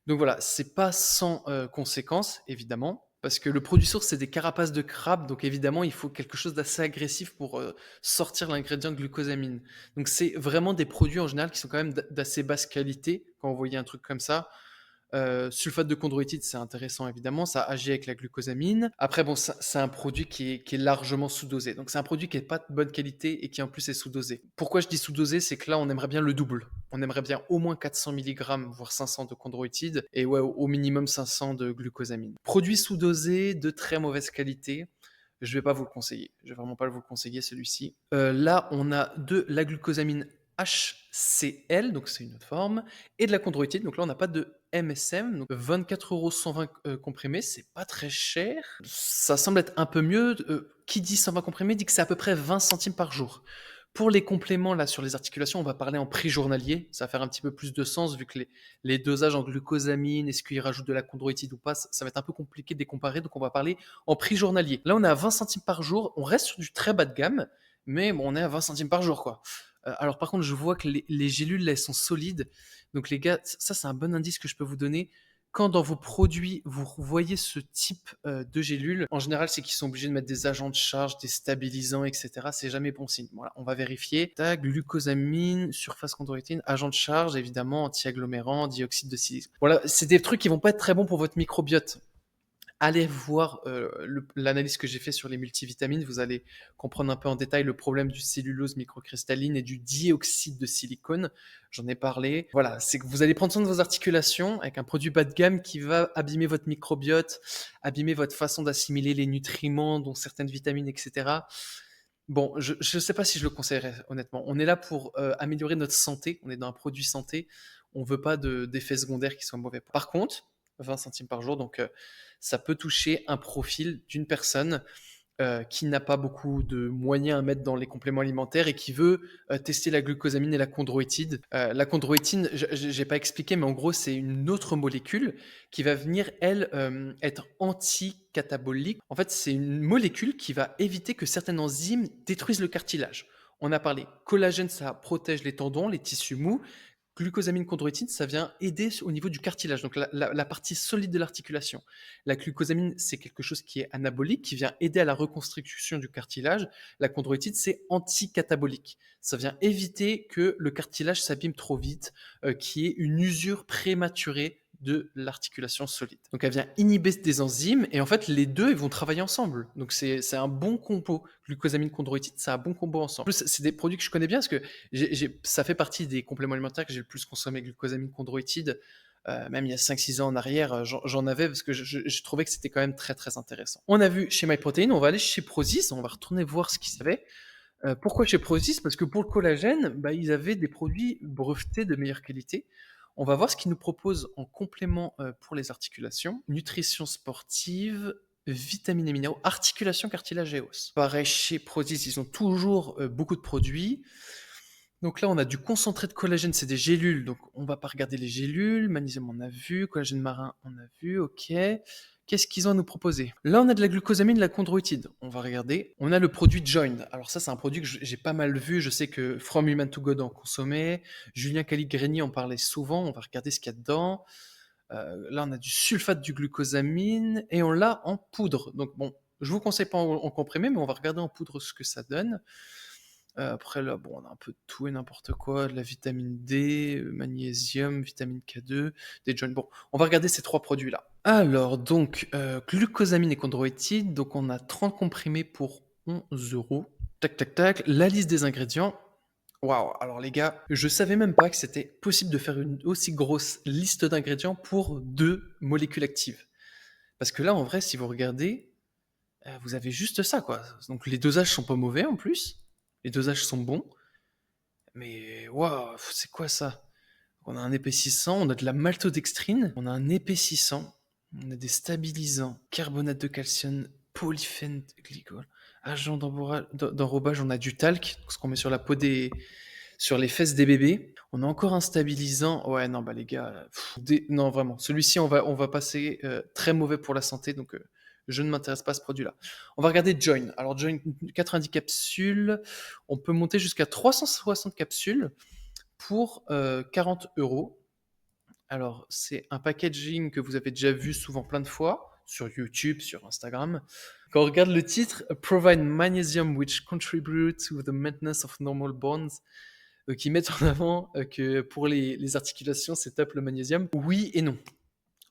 Donc voilà, c'est pas sans conséquences, évidemment, parce que le produit source, c'est des carapaces de crabe, donc évidemment, il faut quelque chose d'assez agressif pour sortir l'ingrédient de glucosamine. Donc c'est vraiment des produits en général qui sont quand même d'assez basse qualité, quand vous voyez un truc comme ça. Sulfate de chondroïtide, c'est intéressant évidemment, ça agit avec la glucosamine. Après, bon, c'est un produit qui est largement sous-dosé. Donc, c'est un produit qui n'est pas de bonne qualité et qui en plus est sous-dosé. Pourquoi je dis sous-dosé? C'est que là, on aimerait bien le double. On aimerait bien au moins 400 mg, voire 500 de chondroïtide et ouais, au minimum 500 de glucosamine. Produit sous-dosé de très mauvaise qualité. Je vais pas vous le conseiller. Je vais vraiment pas vous le conseiller celui-ci. Là, on a de la glucosamine HCl, donc c'est une autre forme, et de la chondroïtide. Donc là, on n'a pas de MSM, donc 24 euros 120 comprimés, c'est pas très cher. Ça semble être un peu mieux. Qui dit 120 comprimés dit que c'est à peu près 20 centimes par jour. Pour les compléments là sur les articulations, on va parler en prix journalier. Ça va faire un petit peu plus de sens vu que les dosages en glucosamine, est-ce qu'ils rajoutent de la chondroïtide ou pas, ça va être un peu compliqué de les comparer. Donc on va parler en prix journalier. Là, on est à 20 centimes par jour. On reste sur du très bas de gamme, mais bon, on est à 20 centimes par jour, quoi. Alors par contre, je vois que les gélules, là, elles sont solides. Donc les gars, ça c'est un bon indice que je peux vous donner. Quand dans vos produits, vous voyez ce type de gélules, en général, c'est qu'ils sont obligés de mettre des agents de charge, des stabilisants, etc. C'est jamais bon signe. Voilà, on va vérifier. Tac, glucosamine, surface chondroïtine, agent de charge, évidemment, anti-agglomérant, dioxyde de silicone. Voilà, c'est des trucs qui vont pas être très bons pour votre microbiote. Allez voir l'analyse que j'ai fait sur les multivitamines, vous allez comprendre un peu en détail le problème du cellulose microcristalline et du dioxyde de silicone. J'en ai parlé. Voilà, c'est que vous allez prendre soin de vos articulations avec un produit bas de gamme qui va abîmer votre microbiote, abîmer votre façon d'assimiler les nutriments, dont certaines vitamines, etc. Bon, je ne sais pas si je le conseillerais, honnêtement. On est là pour améliorer notre santé, on est dans un produit santé, on ne veut pas d'effets secondaires qui soient mauvais. Par contre, 20 centimes par jour, donc ça peut toucher un profil d'une personne qui n'a pas beaucoup de moyens à mettre dans les compléments alimentaires et qui veut tester la glucosamine et la chondroïtide. La chondroïtine, j'ai pas expliqué, mais en gros, c'est une autre molécule qui va venir, elle, être anti-catabolique. En fait, c'est une molécule qui va éviter que certaines enzymes détruisent le cartilage. On a parlé collagène, ça protège les tendons, les tissus mous. Glucosamine chondroïtine, ça vient aider au niveau du cartilage, donc la partie solide de l'articulation. La glucosamine, c'est quelque chose qui est anabolique, qui vient aider à la reconstruction du cartilage. La chondroïtine, c'est anticatabolique. Ça vient éviter que le cartilage s'abîme trop vite, qu'il y ait une usure prématurée de l'articulation solide. Donc elle vient inhiber des enzymes et en fait les deux ils vont travailler ensemble. Donc c'est un bon combo. Glucosamine chondroïtine, c'est un bon combo ensemble. En plus c'est des produits que je connais bien parce que ça fait partie des compléments alimentaires que j'ai le plus consommé, glucosamine chondroïtide. Même il y a 5-6 ans en arrière, j'en avais parce que je trouvais que c'était quand même très très intéressant. On a vu chez MyProtein, on va aller chez Prozis, on va retourner voir ce qu'ils avaient. Pourquoi chez Prozis? Parce que pour le collagène, bah, ils avaient des produits brevetés de meilleure qualité. On va voir ce qu'ils nous proposent en complément pour les articulations. Nutrition sportive, vitamines et minéraux, articulation, cartilage et os. Pareil, chez Prozis, ils ont toujours beaucoup de produits. Donc là, on a du concentré de collagène, c'est des gélules, donc on va pas regarder les gélules. Magnésium, on a vu. Collagène marin, on a vu, ok. Qu'est-ce qu'ils ont à nous proposer? Là, on a de la glucosamine, de la chondroïtide. On va regarder. On a le produit Join. Alors ça, c'est un produit que j'ai pas mal vu. Je sais que From Human to God en consommait. Julien Caligrini en parlait souvent. On va regarder ce qu'il y a dedans. Là, on a du sulfate du glucosamine et on l'a en poudre. Donc bon, je vous conseille pas en comprimé, mais on va regarder en poudre ce que ça donne. Après là, bon, on a un peu de tout et n'importe quoi, de la vitamine D, magnésium, vitamine K2, des joints. Bon, on va regarder ces 3 produits-là. Alors donc, glucosamine et chondroïtide, donc on a 30 comprimés pour 11 €. Tac, tac, tac. La liste des ingrédients. Waouh! Alors les gars, je savais même pas que c'était possible de faire une aussi grosse liste d'ingrédients pour 2 molécules actives. Parce que là, en vrai, si vous regardez, vous avez juste ça, quoi. Donc les dosages sont pas mauvais en plus. Les dosages sont bons. Mais waouh, c'est quoi ça? On a un épaississant, on a de la maltodextrine, on a un épaississant, on a des stabilisants, carbonate de calcium, polyphénolglycol, agent d'enrobage, on a du talc, ce qu'on met sur la peau sur les fesses des bébés. On a encore un stabilisant. Ouais, non, bah les gars, non, vraiment. Celui-ci, on va passer très mauvais pour la santé, donc je ne m'intéresse pas à ce produit-là. On va regarder Join. Alors, Join, 90 capsules. On peut monter jusqu'à 360 capsules pour 40 €. Alors, c'est un packaging que vous avez déjà vu souvent plein de fois sur YouTube, sur Instagram. Quand on regarde le titre, Provide magnesium which contribute to the maintenance of normal bonds, qui mettent en avant que pour les articulations, c'est top le magnésium. Oui et non.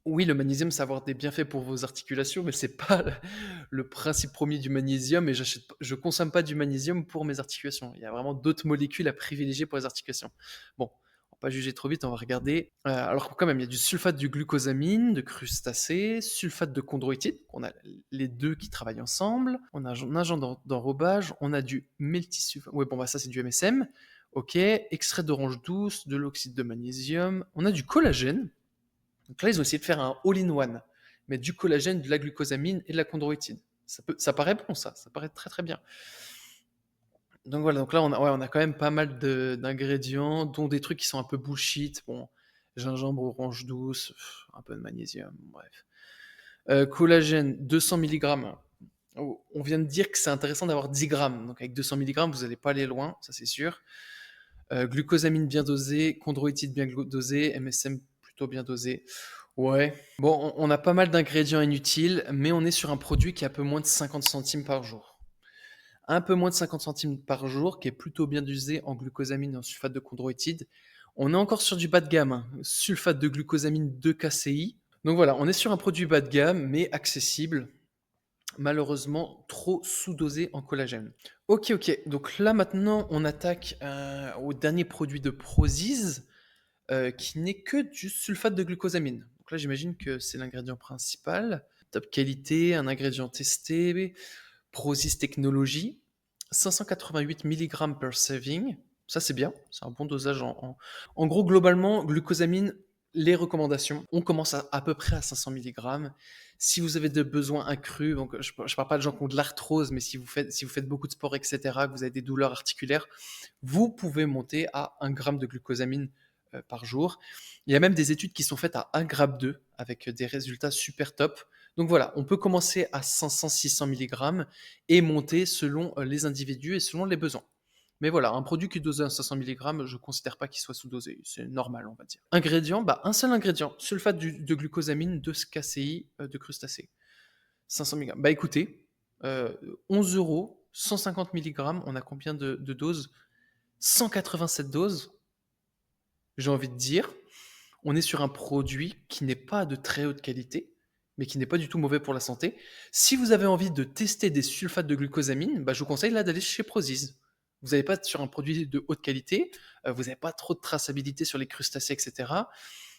Oui, le magnésium, ça va avoir des bienfaits pour vos articulations, mais c'est pas le principe premier du magnésium et je consomme pas du magnésium pour mes articulations. Il y a vraiment d'autres molécules à privilégier pour les articulations. Bon, on va pas juger trop vite, on va regarder. Alors quand même, il y a du sulfate du glucosamine, de crustacés, sulfate de chondroïtide, on a les deux qui travaillent ensemble. On a un agent d'enrobage, on a du meltisulfate. Ouais, bon, bah ça c'est du MSM. Ok, extrait d'orange douce, de l'oxyde de magnésium. On a du collagène. Donc là, ils ont essayé de faire un all-in-one, mais du collagène, de la glucosamine et de la chondroïtide. Ça paraît bon, ça paraît très très bien. Donc voilà, donc là, on a quand même pas mal d'ingrédients, dont des trucs qui sont un peu bullshit. Bon, gingembre, orange douce, un peu de magnésium, bref. Collagène, 200 mg. On vient de dire que c'est intéressant d'avoir 10 grammes. Donc avec 200 mg, vous n'allez pas aller loin, ça c'est sûr. Glucosamine bien dosée, chondroïtide bien dosée, MSM plutôt bien dosé. Ouais. Bon, on a pas mal d'ingrédients inutiles, mais on est sur un produit qui a un peu moins de 50 centimes par jour. Un peu moins de 50 centimes par jour, qui est plutôt bien dosé en glucosamine et en sulfate de chondroïtide. On est encore sur du bas de gamme, hein. Sulfate de glucosamine 2 KCI. Donc voilà, on est sur un produit bas de gamme, mais accessible. Malheureusement, trop sous-dosé en collagène. Ok, donc là maintenant, on attaque au dernier produit de Prozis, qui n'est que du sulfate de glucosamine. Donc là, j'imagine que c'est l'ingrédient principal. Top qualité, un ingrédient testé, Prozis Technology, 588 mg per serving. Ça, c'est bien, c'est un bon dosage. En gros, globalement, glucosamine, Les recommandations, on commence à peu près à 500 milligrammes. Si vous avez des besoins accrus, donc je ne parle pas de gens qui ont de l'arthrose, mais si vous faites beaucoup de sport, etc., que vous avez des douleurs articulaires, vous pouvez monter à 1 gramme de glucosamine par jour. Il y a même des études qui sont faites à 1 gramme 2 avec des résultats super top. Donc voilà, on peut commencer à 500-600 milligrammes et monter selon les individus et selon les besoins. Mais voilà, un produit qui est dosé à 500 milligrammes, je ne considère pas qu'il soit sous-dosé. C'est normal, on va dire. Ingrédients, un seul ingrédient, sulfate de glucosamine, 2 SCACI de crustacés. 500 milligrammes. Écoutez, 11 euros, 150 milligrammes, on a combien de doses? 187 doses, j'ai envie de dire. On est sur un produit qui n'est pas de très haute qualité, mais qui n'est pas du tout mauvais pour la santé. Si vous avez envie de tester des sulfates de glucosamine, je vous conseille là d'aller chez Prozis. Vous n'allez pas être sur un produit de haute qualité, vous n'avez pas trop de traçabilité sur les crustacés, etc.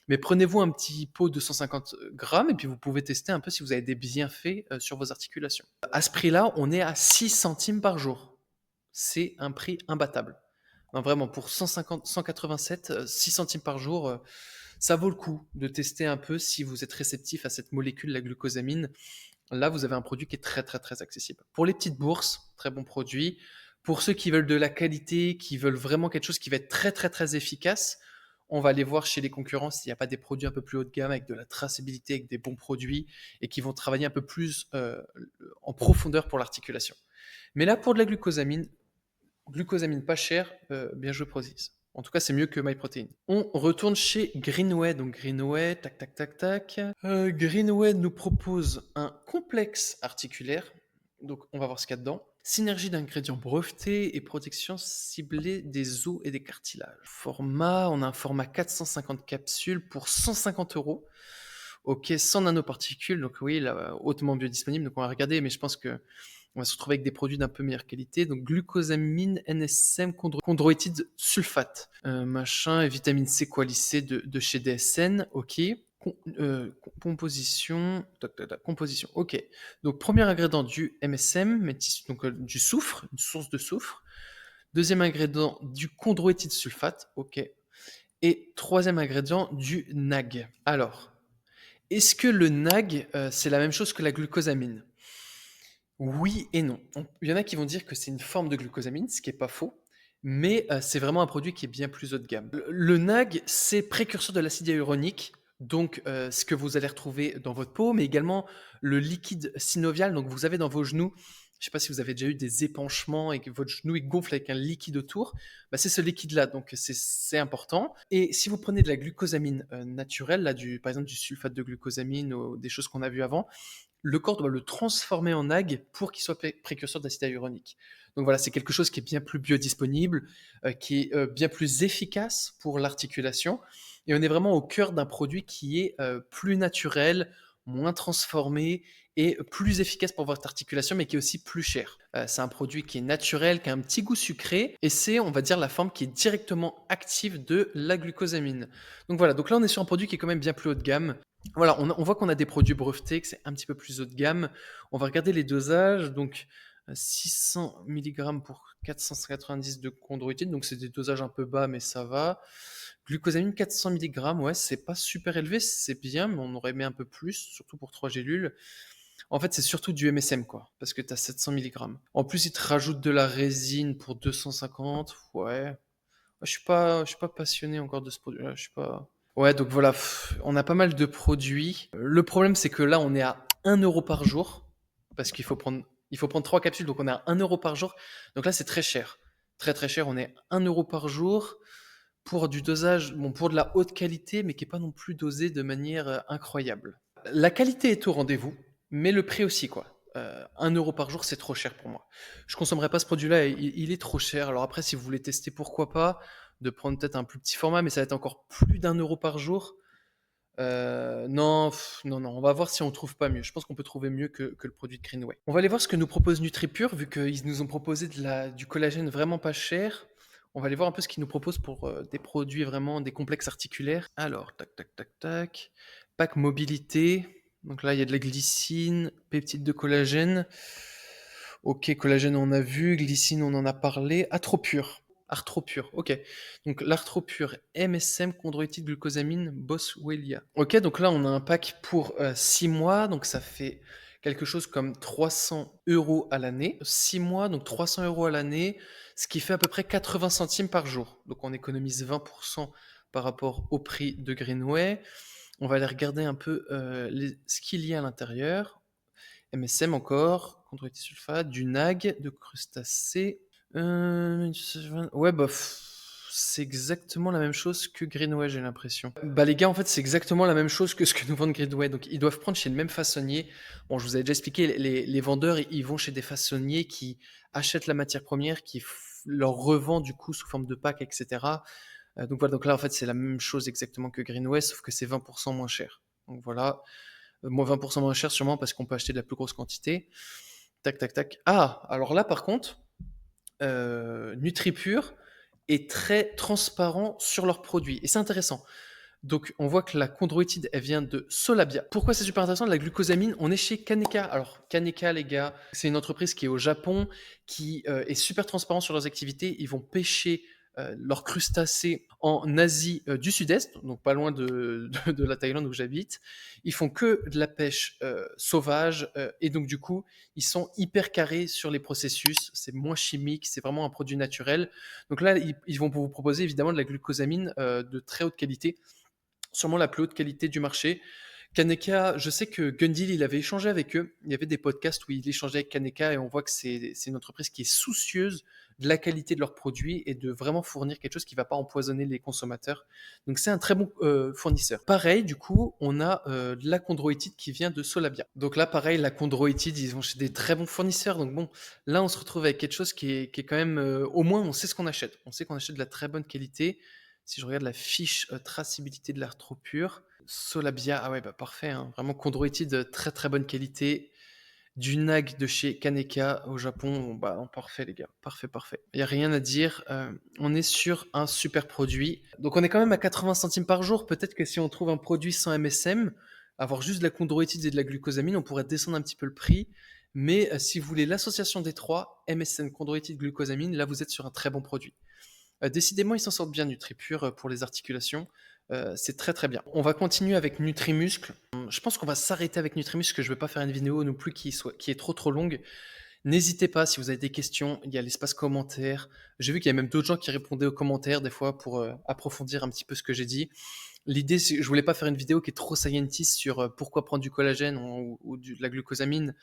Mais prenez-vous un petit pot de 150 grammes et puis vous pouvez tester un peu si vous avez des bienfaits sur vos articulations. À ce prix-là, on est à 6 centimes par jour. C'est un prix imbattable. Non, vraiment, pour 187, 6 centimes par jour, ça vaut le coup de tester un peu si vous êtes réceptif à cette molécule, la glucosamine. Là, vous avez un produit qui est très, très, très accessible. Pour les petites bourses, très bon produit. Pour ceux qui veulent de la qualité, qui veulent vraiment quelque chose qui va être très, très, très efficace, on va aller voir chez les concurrents s'il n'y a pas des produits un peu plus haut de gamme avec de la traçabilité, avec des bons produits et qui vont travailler un peu plus en profondeur pour l'articulation. Mais là, pour de la glucosamine pas chère, bien joué Prozis. En tout cas, c'est mieux que MyProtein. On retourne chez Greenway. Donc Greenway, tac, tac, tac, tac. Greenway nous propose un complexe articulaire. Donc on va voir ce qu'il y a dedans. Synergie d'ingrédients brevetés et protection ciblée des os et des cartilages. Format, on a un format 450 capsules pour 150 euros. Ok, sans nanoparticules, donc oui, là, hautement biodisponible. Donc on va regarder, mais je pense que on va se retrouver avec des produits d'un peu meilleure qualité. Donc glucosamine, NSM, chondroïtide sulfate, machin, et vitamine C coalicée de chez DSN, ok. Composition, composition, ok. Donc premier ingrédient du MSM, donc du soufre, une source de soufre. Deuxième ingrédient du chondroïtide sulfate, ok. Et troisième ingrédient du NAG. Alors, est-ce que le NAG, c'est la même chose que la glucosamine? Oui et non. Il y en a qui vont dire que c'est une forme de glucosamine, ce qui n'est pas faux, mais c'est vraiment un produit qui est bien plus haut de gamme. Le NAG, c'est précurseur de l'acide hyaluronique, donc ce que vous allez retrouver dans votre peau, mais également le liquide synovial, donc vous avez dans vos genoux, je ne sais pas si vous avez déjà eu des épanchements et que votre genou il gonfle avec un liquide autour, c'est ce liquide-là, donc c'est important. Et si vous prenez de la glucosamine naturelle, là, par exemple du sulfate de glucosamine ou des choses qu'on a vues avant, le corps doit le transformer en NAG pour qu'il soit précurseur d'acide hyaluronique. Donc voilà, c'est quelque chose qui est bien plus biodisponible, qui est bien plus efficace pour l'articulation. Et on est vraiment au cœur d'un produit qui est plus naturel, moins transformé et plus efficace pour votre articulation, mais qui est aussi plus cher. C'est un produit qui est naturel, qui a un petit goût sucré, et c'est, on va dire, la forme qui est directement active de la glucosamine. Donc voilà, donc là on est sur un produit qui est quand même bien plus haut de gamme. Voilà, on voit qu'on a des produits brevetés, que c'est un petit peu plus haut de gamme. On va regarder les dosages. Donc, 600 mg pour 490 de chondroïtine. Donc, c'est des dosages un peu bas, mais ça va. Glucosamine, 400 mg. Ouais, c'est pas super élevé, c'est bien, mais on aurait aimé un peu plus, surtout pour 3 gélules. En fait, c'est surtout du MSM, quoi, parce que tu as 700 mg. En plus, ils te rajoutent de la résine pour 250. Ouais. Je suis pas passionné encore de ce produit-là. Je suis pas. Ouais, donc voilà, on a pas mal de produits. Le problème, c'est que là, on est à 1 euro par jour, parce il faut prendre 3 capsules, donc on est à 1 euro par jour. Donc là, c'est très cher. Très très cher, on est à 1 euro par jour pour du dosage, bon, pour de la haute qualité, mais qui n'est pas non plus dosé de manière incroyable. La qualité est au rendez-vous, mais le prix aussi, quoi. 1 euro par jour, c'est trop cher pour moi. Je consommerai pas ce produit-là, il est trop cher. Alors après, si vous voulez tester, pourquoi pas, de prendre peut-être un plus petit format, mais ça va être encore plus d'1 euro par jour. Non, non, on va voir si on trouve pas mieux. Je pense qu'on peut trouver mieux que le produit de Greenway. On va aller voir ce que nous propose NutriPure, vu qu'ils nous ont proposé du collagène vraiment pas cher. On va aller voir un peu ce qu'ils nous proposent pour des produits vraiment, des complexes articulaires. Alors, tac, tac, tac, tac. Pack mobilité. Donc là, il y a de la glycine, peptides de collagène. Ok, collagène, on a vu. Glycine, on en a parlé. Atropure. Arthropure, ok. Donc l'Arthropure, MSM, chondroïtide, glucosamine, boswellia. Ok, donc là on a un pack pour 6 mois, donc ça fait quelque chose comme 300 euros à l'année. 6 mois, donc 300 euros à l'année, ce qui fait à peu près 80 centimes par jour. Donc on économise 20% par rapport au prix de Greenway. On va aller regarder un peu ce qu'il y a à l'intérieur. MSM encore, chondroïtide sulfate, du NAG, de crustacés. Ouais, bah, c'est exactement la même chose que Greenway, j'ai l'impression. Bah, les gars, en fait, c'est exactement la même chose que ce que nous vendent Greenway. Donc, ils doivent prendre chez le même façonnier. Bon, je vous avais déjà expliqué, les vendeurs, ils vont chez des façonniers qui achètent la matière première, qui leur revendent du coup sous forme de pack, etc. Donc voilà, donc là, en fait, c'est la même chose exactement que Greenway, sauf que c'est 20% moins cher. Donc voilà, moins 20% moins cher sûrement parce qu'on peut acheter de la plus grosse quantité. Tac, tac, tac. Ah, alors là, par contre, NutriPure est très transparent sur leurs produits. Et c'est intéressant. Donc, on voit que la chondroïtide, elle vient de Solabia. Pourquoi c'est super intéressant? La glucosamine, on est chez Kaneka. Alors, Kaneka, les gars, c'est une entreprise qui est au Japon, qui est super transparent sur leurs activités. Ils vont pêcher leurs crustacés en Asie du Sud-Est, donc pas loin de la Thaïlande où j'habite. Ils font que de la pêche sauvage et donc du coup, ils sont hyper carrés sur les processus. C'est moins chimique, c'est vraiment un produit naturel. Donc là, ils vont vous proposer évidemment de la glucosamine de très haute qualité, sûrement la plus haute qualité du marché. Kaneka, je sais que Gundil, il avait échangé avec eux. Il y avait des podcasts où il échangeait avec Kaneka et on voit que c'est une entreprise qui est soucieuse de la qualité de leurs produits et de vraiment fournir quelque chose qui ne va pas empoisonner les consommateurs. Donc c'est un très bon fournisseur. Pareil, du coup, on a de la chondroïtide qui vient de Solabia. Donc là, pareil, la chondroïtide, ils vont chez des très bons fournisseurs. Donc bon, là, on se retrouve avec quelque chose qui est quand même, au moins, on sait ce qu'on achète. On sait qu'on achète de la très bonne qualité. Si je regarde la fiche traçabilité de l'Arthropure, Solabia, ah ouais, bah parfait, hein. Vraiment chondroïtide, très très bonne qualité. Du NAG de chez Kaneka au Japon, bon, bah parfait les gars, parfait, parfait. Il n'y a rien à dire, on est sur un super produit. Donc on est quand même à 80 centimes par jour. Peut-être que si on trouve un produit sans MSM, avoir juste de la chondroïtide et de la glucosamine, on pourrait descendre un petit peu le prix. Mais si vous voulez l'association des trois, MSM, chondroïtide, glucosamine, là vous êtes sur un très bon produit. Décidément, ils s'en sortent bien, NutriPure, pour les articulations. C'est très très bien. On va continuer avec NutriMuscle. Je pense qu'on va s'arrêter avec NutriMuscle, que je ne vais pas faire une vidéo non plus qui est trop longue. N'hésitez pas, si vous avez des questions, il y a l'espace commentaire. J'ai vu qu'il y a même d'autres gens qui répondaient aux commentaires des fois pour approfondir un petit peu ce que j'ai dit. L'idée, je voulais pas faire une vidéo qui est trop scientist sur pourquoi prendre du collagène ou de la glucosamine.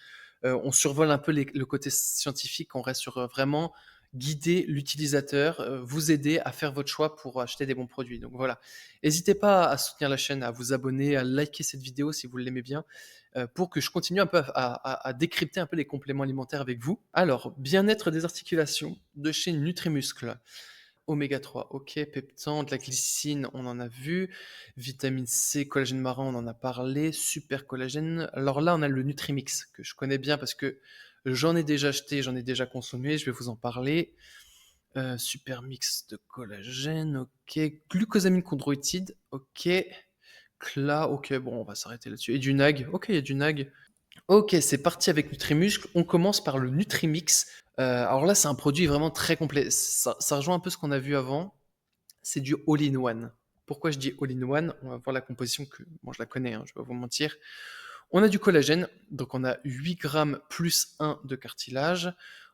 On survole un peu le côté scientifique, on reste sur vraiment guider l'utilisateur, vous aider à faire votre choix pour acheter des bons produits. Donc voilà, n'hésitez pas à soutenir la chaîne, à vous abonner, à liker cette vidéo si vous l'aimez bien, pour que je continue un peu à décrypter un peu les compléments alimentaires avec vous. Alors, bien-être des articulations de chez Nutrimuscle. Oméga 3, ok, peptane, la glycine, on en a vu, vitamine C, collagène marin, on en a parlé, super collagène. Alors là, on a le Nutrimix, que je connais bien parce que j'en ai déjà acheté, j'en ai déjà consommé, je vais vous en parler. Super mix de collagène, ok. Glucosamine chondroïtide, ok. CLA, ok, bon, on va s'arrêter là-dessus. Et du NAG, ok, il y a du NAG. Ok, c'est parti avec Nutrimuscle. On commence par le Nutrimix. Alors là, c'est un produit vraiment très complet. Ça rejoint un peu ce qu'on a vu avant. C'est du all-in-one. Pourquoi je dis all-in-one? On va voir la composition que, bon, je la connais, hein, je vais pas vous mentir. On a du collagène, donc on a 8 grammes plus 1 de cartilage.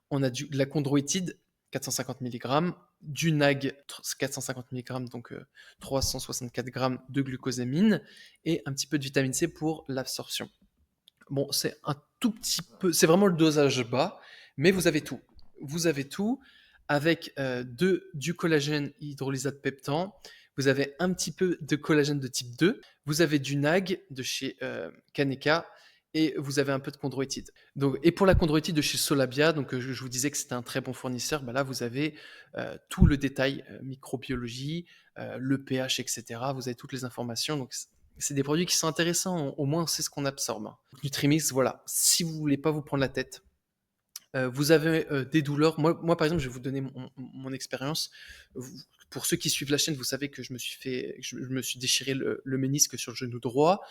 On a de la chondroïtide, 450 mg, du NAG, 450 mg, donc 364 grammes de glucosamine, et un petit peu de vitamine C pour l'absorption. Bon, c'est un tout petit peu, c'est vraiment le dosage bas, mais vous avez tout. Vous avez tout avec du collagène hydrolysate peptan. Vous avez un petit peu de collagène de type 2. Vous avez du NAG de chez Kaneka et vous avez un peu de chondroïtide. Donc, et pour la chondroïtide de chez Solabia, donc je vous disais que c'était un très bon fournisseur. Bah là, vous avez tout le détail microbiologie, le pH, etc. Vous avez toutes les informations. Donc c'est des produits qui sont intéressants, au moins on sait ce qu'on absorbe. Nutrimix, voilà, si vous voulez pas vous prendre la tête, vous avez des douleurs. Moi, par exemple, je vais vous donner mon expérience. Pour ceux qui suivent la chaîne, vous savez que je me suis déchiré le ménisque sur le genou droit.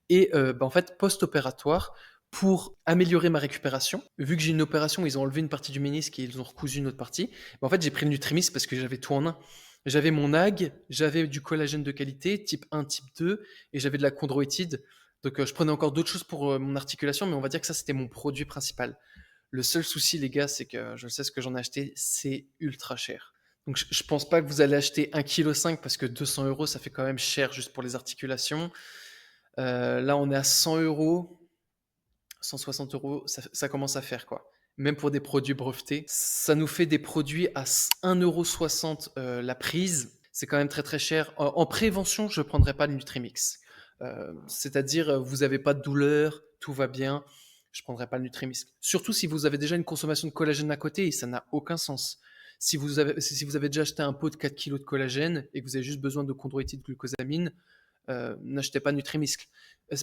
Et en fait, post-opératoire, pour améliorer ma récupération. Vu que j'ai une opération, ils ont enlevé une partie du ménisque et ils ont recousu une autre partie. Mais en fait, j'ai pris le Nutrimix parce que j'avais tout en un. J'avais mon ag, j'avais du collagène de qualité, type 1, type 2, et j'avais de la chondroïtide. Donc je prenais encore d'autres choses pour mon articulation, mais on va dire que ça, c'était mon produit principal. Le seul souci, les gars, c'est que je sais ce que j'en ai acheté, c'est ultra cher. Donc je pense pas que vous allez acheter 1,5 kg parce que 200 euros, ça fait quand même cher juste pour les articulations. Là, on est à 100 euros. 160 euros, ça commence à faire quoi. Même pour des produits brevetés, ça nous fait des produits à 1,60 € la prise. C'est quand même très très cher. En prévention, je ne prendrais pas le Nutrimix. C'est-à-dire, vous n'avez pas de douleur, tout va bien, je ne prendrais pas le Nutrimix. Surtout si vous avez déjà une consommation de collagène à côté, et ça n'a aucun sens. Si vous avez déjà acheté un pot de 4 kg de collagène et que vous avez juste besoin de chondroïtide glucosamine, n'achetez pas Nutrimiscle.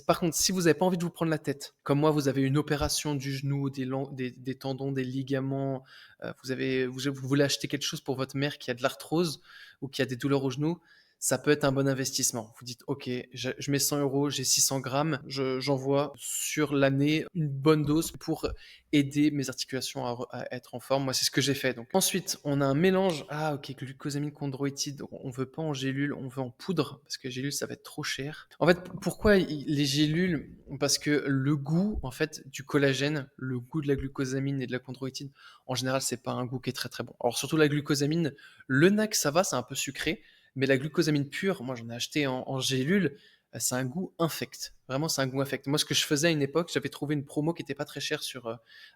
Par contre, si vous n'avez pas envie de vous prendre la tête, comme moi, vous avez une opération du genou, des tendons, des ligaments, vous voulez acheter quelque chose pour votre mère qui a de l'arthrose ou qui a des douleurs au genou, ça peut être un bon investissement. Vous dites, ok, je mets 100 euros, j'ai 600 grammes, j'envoie sur l'année une bonne dose pour aider mes articulations à être en forme. Moi, c'est ce que j'ai fait. Donc. Ensuite, on a un mélange. Ah, ok, glucosamine chondroïtide. On veut pas en gélule, on veut en poudre parce que gélule, ça va être trop cher. En fait, pourquoi les gélules? Parce que le goût, en fait, du collagène, le goût de la glucosamine et de la chondroïtide, en général, c'est pas un goût qui est très très bon. Alors surtout la glucosamine, le NAC, ça va, c'est un peu sucré. Mais la glucosamine pure, moi j'en ai acheté en gélule, c'est un goût infect. Vraiment, c'est un goût infect. Moi, ce que je faisais à une époque, j'avais trouvé une promo qui n'était pas très chère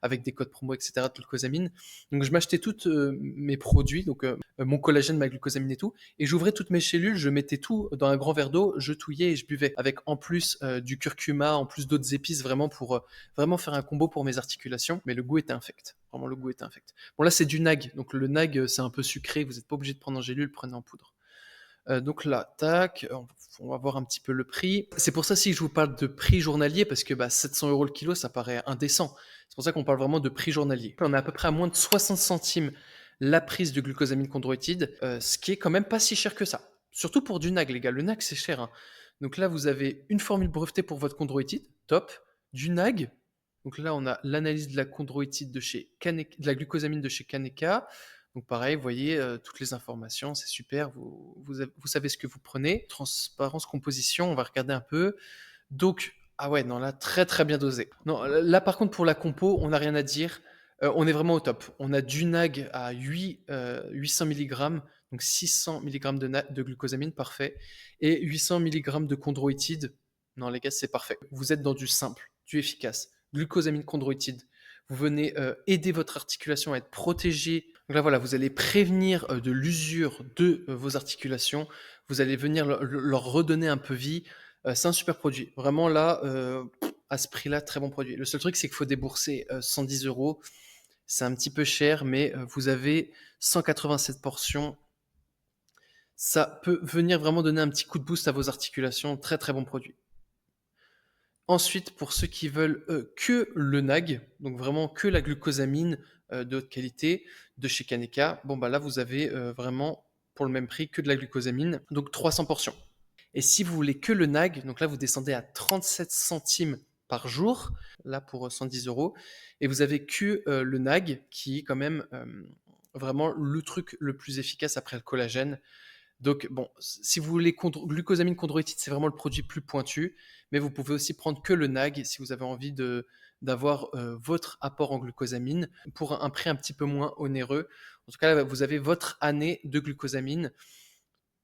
avec des codes promo, etc. de glucosamine. Donc, je m'achetais tous mes produits, donc mon collagène, ma glucosamine et tout, et j'ouvrais toutes mes cellules, je mettais tout dans un grand verre d'eau, je touillais et je buvais, avec en plus du curcuma, en plus d'autres épices, vraiment pour vraiment faire un combo pour mes articulations. Mais le goût était infect. Vraiment, le goût était infect. Bon, là, c'est du NAG. Donc, le NAG, c'est un peu sucré. Vous n'êtes pas obligé de prendre en gélule, prenez en poudre. Donc là, tac, on va voir un petit peu le prix. C'est pour ça aussi que je vous parle de prix journalier, parce que 700 € le kilo, ça paraît indécent. C'est pour ça qu'on parle vraiment de prix journalier. On est à peu près à moins de 60 centimes la prise de glucosamine chondroïtide, ce qui est quand même pas si cher que ça. Surtout pour du NAG, les gars. Le NAG, c'est cher. Hein. Donc là, vous avez une formule brevetée pour votre chondroïtide, top. Du NAG. Donc là, on a l'analyse de la chondroïtide de la glucosamine de chez Kaneka. Donc pareil, vous voyez toutes les informations, c'est super, vous savez ce que vous prenez. Transparence, composition, on va regarder un peu. Donc, ah ouais, non, là, très très bien dosé. Non, là par contre, pour la compo, on n'a rien à dire. On est vraiment au top. On a du NAG à 800 mg, donc 600 mg de glucosamine, parfait. Et 800 mg de chondroïtide. Non, les gars, c'est parfait. Vous êtes dans du simple, du efficace. Glucosamine chondroïtide. Vous venez aider votre articulation à être protégée. Donc là, voilà, vous allez prévenir de l'usure de vos articulations. Vous allez venir leur redonner un peu vie. C'est un super produit. Vraiment, là, à ce prix-là, très bon produit. Le seul truc, c'est qu'il faut débourser 110 €. C'est un petit peu cher, mais vous avez 187 portions. Ça peut venir vraiment donner un petit coup de boost à vos articulations. Très, très bon produit. Ensuite, pour ceux qui veulent que le NAG, donc vraiment que la glucosamine de haute qualité de chez Kaneka, bon bah là vous avez vraiment pour le même prix que de la glucosamine, donc 300 portions. Et si vous voulez que le NAG, donc là vous descendez à 37 centimes par jour, là pour 110 €, et vous avez que le NAG qui est quand même vraiment le truc le plus efficace après le collagène. Donc, bon, si vous voulez glucosamine chondroïtide, c'est vraiment le produit plus pointu, mais vous pouvez aussi prendre que le NAG si vous avez envie d'avoir votre apport en glucosamine pour un prix un petit peu moins onéreux. En tout cas, là, vous avez votre année de glucosamine.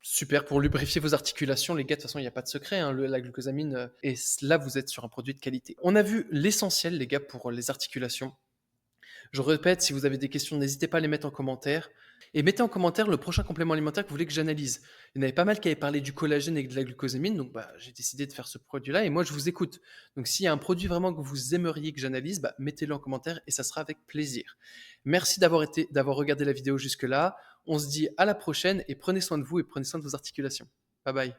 Super pour lubrifier vos articulations, les gars. De toute façon, il n'y a pas de secret. Hein, la glucosamine, et là, vous êtes sur un produit de qualité. On a vu l'essentiel, les gars, pour les articulations. Je répète, si vous avez des questions, n'hésitez pas à les mettre en commentaire. Et mettez en commentaire le prochain complément alimentaire que vous voulez que j'analyse. Il y en avait pas mal qui avaient parlé du collagène et de la glucosamine, donc j'ai décidé de faire ce produit-là et moi je vous écoute. Donc s'il y a un produit vraiment que vous aimeriez que j'analyse, mettez-le en commentaire et ça sera avec plaisir. Merci d'avoir regardé la vidéo jusque-là. On se dit à la prochaine et prenez soin de vous et prenez soin de vos articulations. Bye bye.